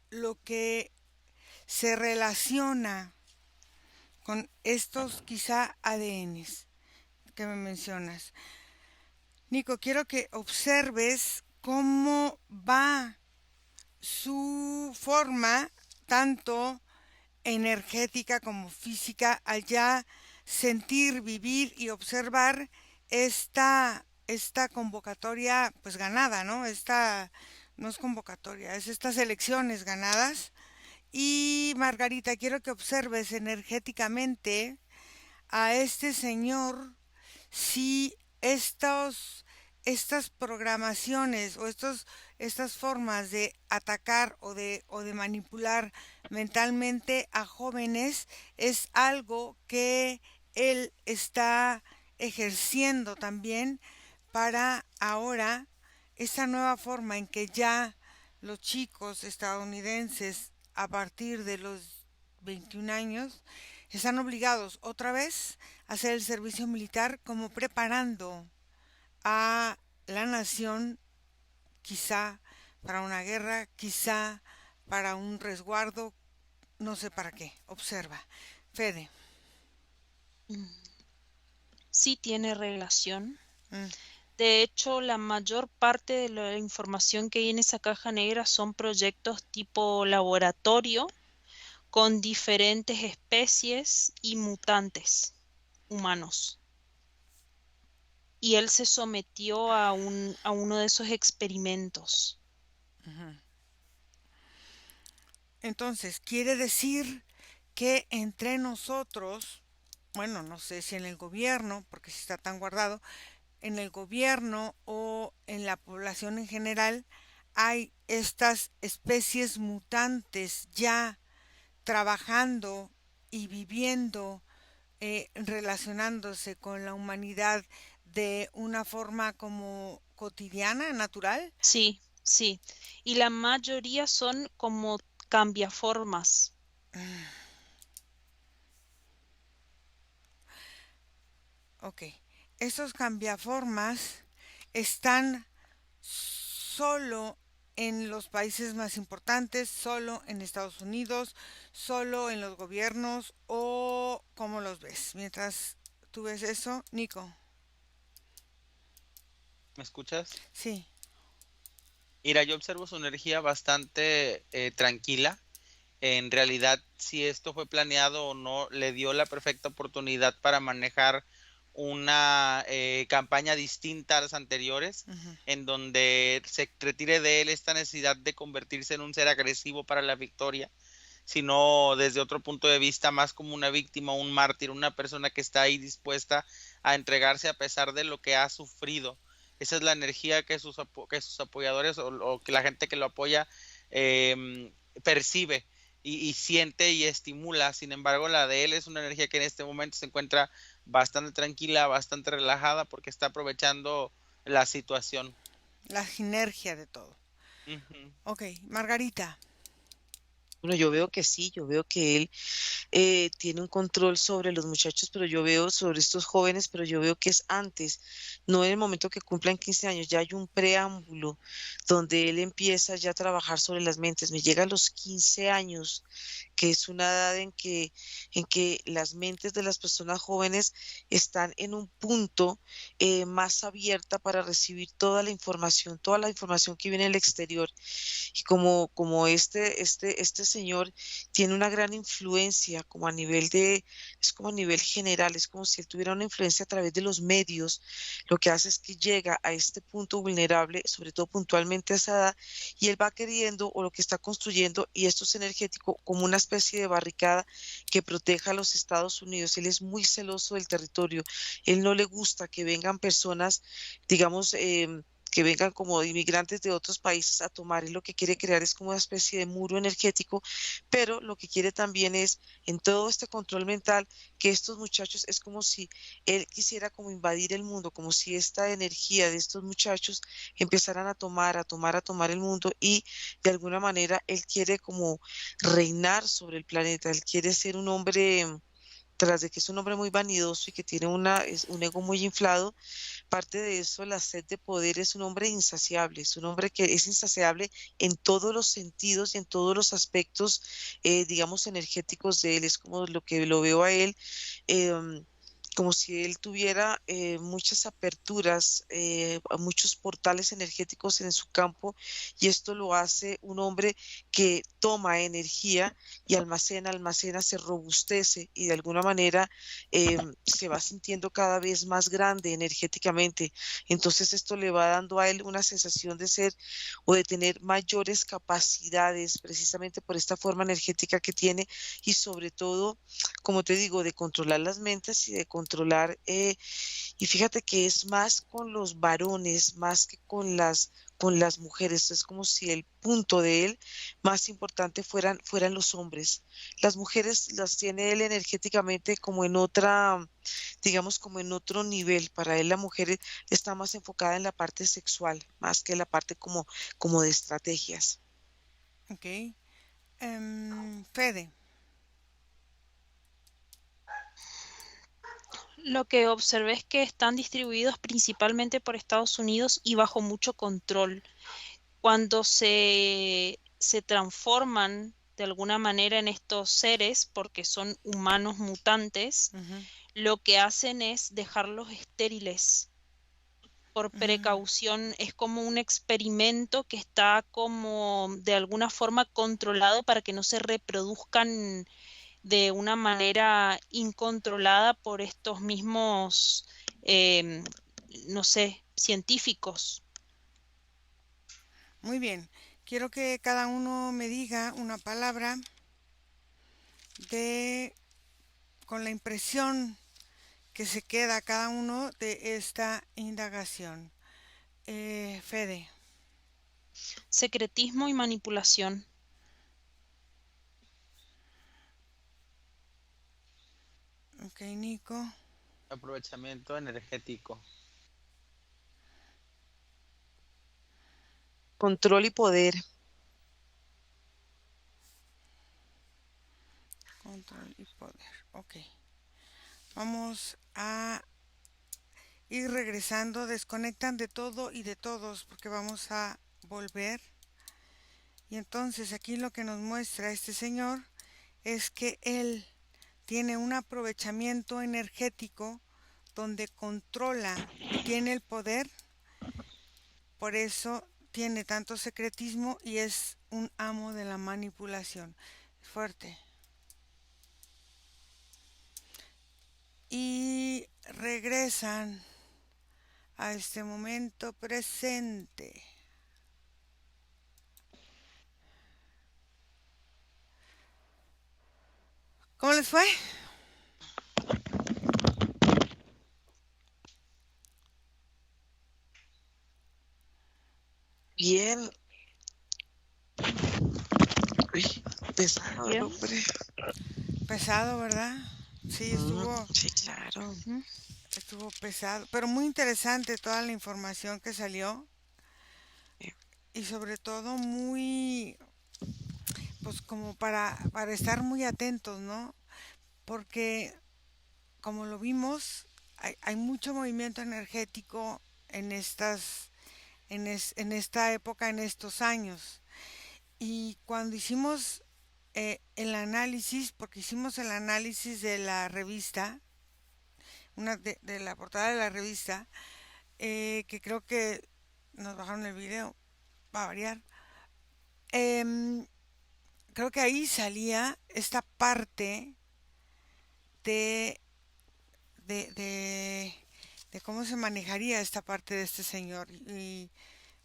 lo que se relaciona con estos quizá ADNs que me mencionas. Nico, quiero que observes cómo va su forma, tanto energética como física, al ya sentir, vivir y observar esta convocatoria pues ganada, ¿no? Esta no es convocatoria, es estas elecciones ganadas. Y Margarita, quiero que observes energéticamente a este señor si estas programaciones o estas formas de atacar o de manipular mentalmente a jóvenes es algo que él está ejerciendo también para ahora esta nueva forma en que ya los chicos estadounidenses a partir de los 21 años están obligados otra vez a hacer el servicio militar, como preparando a la nación quizá para una guerra, quizá para un resguardo, no sé para qué. Observa. Fede. Mm. Sí tiene relación. Mm, De hecho, la mayor parte de la información que hay en esa caja negra son proyectos tipo laboratorio con diferentes especies y mutantes humanos. Y él se sometió a uno de esos experimentos. ujú. Entonces, quiere decir que entre nosotros bueno, no sé si en el gobierno, porque si está tan guardado, en el gobierno o en la población en general hay estas especies mutantes ya trabajando y viviendo, relacionándose con la humanidad de una forma como cotidiana, natural. Sí, sí. Y la mayoría son como cambiaformas. Ok, esos cambiaformas están solo en los países más importantes, solo en Estados Unidos, solo en los gobiernos o cómo los ves. Mientras tú ves eso, Nico. ¿Me escuchas? Sí. Mira, yo observo su energía bastante tranquila. En realidad, si esto fue planeado o no, le dio la perfecta oportunidad para manejar una campaña distinta a las anteriores, Ujú. en donde se retire de él esta necesidad de convertirse en un ser agresivo para la victoria, sino desde otro punto de vista más como una víctima, un mártir, una persona que está ahí dispuesta a entregarse a pesar de lo que ha sufrido. Esa es la energía que que sus apoyadores o que la gente que lo apoya percibe y siente y estimula. Sin embargo, la de él es una energía que en este momento se encuentra bastante tranquila, bastante relajada porque está aprovechando la situación. La sinergia de todo. Ujú. Ok, Margarita. Bueno, yo veo que sí, yo veo que él tiene un control sobre los muchachos, pero yo veo sobre estos jóvenes, pero yo veo que es antes, no en el momento que cumplan 15 años, ya hay un preámbulo donde él empieza ya a trabajar sobre las mentes. Me llega a los 15 años, que es una edad en que las mentes de las personas jóvenes están en un punto más abierta para recibir toda la información que viene del exterior. Y como este señor tiene una gran influencia como a nivel es como a nivel general, es como si él tuviera una influencia a través de los medios, lo que hace es que llega a este punto vulnerable, sobre todo puntualmente a esa edad, y él va queriendo o lo que está construyendo, y esto es energético, como una especie de barricada que proteja a los Estados Unidos. Él es muy celoso del territorio, él no le gusta que vengan personas, digamos, que vengan como inmigrantes de otros países a tomar. Y lo que quiere crear es como una especie de muro energético, pero lo que quiere también es, en todo este control mental, que estos muchachos es como si él quisiera como invadir el mundo, como si esta energía de estos muchachos empezaran a tomar el mundo y de alguna manera él quiere como reinar sobre el planeta, él quiere ser un hombre, tras de que es un hombre muy vanidoso y que tiene un ego muy inflado. Parte de eso, la sed de poder, es un hombre insaciable, es un hombre que es insaciable en todos los sentidos y en todos los aspectos, digamos, energéticos de él. Es como lo que lo veo a él, em, como si él tuviera muchas aperturas, a muchos portales energéticos en su campo, y esto lo hace un hombre que toma energía y almacena, se robustece y de alguna manera se va sintiendo cada vez más grande energéticamente. Entonces esto le va dando a él una sensación de ser o de tener mayores capacidades precisamente por esta forma energética que tiene, y sobre todo, como te digo, de controlar las mentes y de controlar, y fíjate que es más con los varones, más que con las mujeres. Es como si el punto de él más importante fueran los hombres. Las mujeres las tiene él energéticamente como en otra, digamos, como en otro nivel. Para él la mujer está más enfocada en la parte sexual, más que en la parte como de estrategias. Ok. Fede. Lo que observé es que están distribuidos principalmente por Estados Unidos y bajo mucho control. Cuando se transforman de alguna manera en estos seres, porque son humanos mutantes, Ujú. lo que hacen es dejarlos estériles por Mm, precaución. Es como un experimento que está como de alguna forma controlado para que no se reproduzcan de una manera incontrolada por estos mismos, em, no sé, científicos. muy bien. Quiero que cada uno me diga una palabra de con la impresión que se queda cada uno de esta indagación. Fede. Secretismo y manipulación. Ok, Nico. Aprovechamiento energético. Control y poder. Control y poder. Ok. Vamos a ir regresando. Desconectan de todo y de todos porque vamos a volver. Y entonces aquí lo que nos muestra este señor es que él tiene un aprovechamiento energético donde controla y tiene el poder. Por eso tiene tanto secretismo y es un amo de la manipulación. Fuerte. Y regresan a este momento presente. ¿Cómo les fue? Bien. Uy, pesado el Bien. hombre. Pesado, ¿verdad? Sí, estuvo Sí, claro. pesado, pero muy interesante toda la información que salió y sobre todo muy, pues como para estar muy atentos, ¿no? Porque como lo vimos, hay mucho movimiento energético en en esta época, en estos años. Y cuando hicimos el análisis, porque hicimos el análisis de la revista, de la portada de la revista, que creo que nos bajaron el video, va a variar. Em, Creo que ahí salía esta parte de, de, de, de cómo se manejaría esta parte de este señor. Y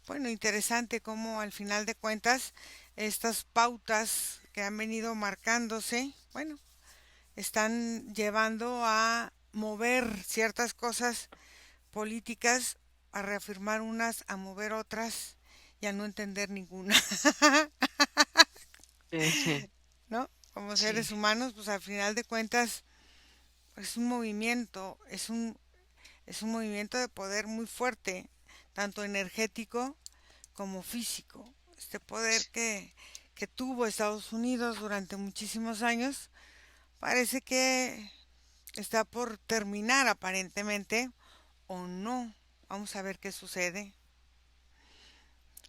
bueno, interesante cómo al final de cuentas estas pautas que han venido marcándose, bueno, están llevando a mover ciertas cosas políticas, a reafirmar unas, a mover otras y a no entender ninguna. ¿No? Como Sí. seres humanos, pues al final de cuentas es un movimiento, es un movimiento de poder muy fuerte, tanto energético como físico. Este poder que tuvo Estados Unidos durante muchísimos años parece que está por terminar aparentemente o no. Vamos a ver qué sucede.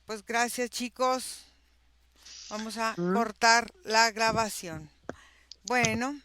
Pues gracias chicos. Vamos a Mm. cortar la grabación. Bueno.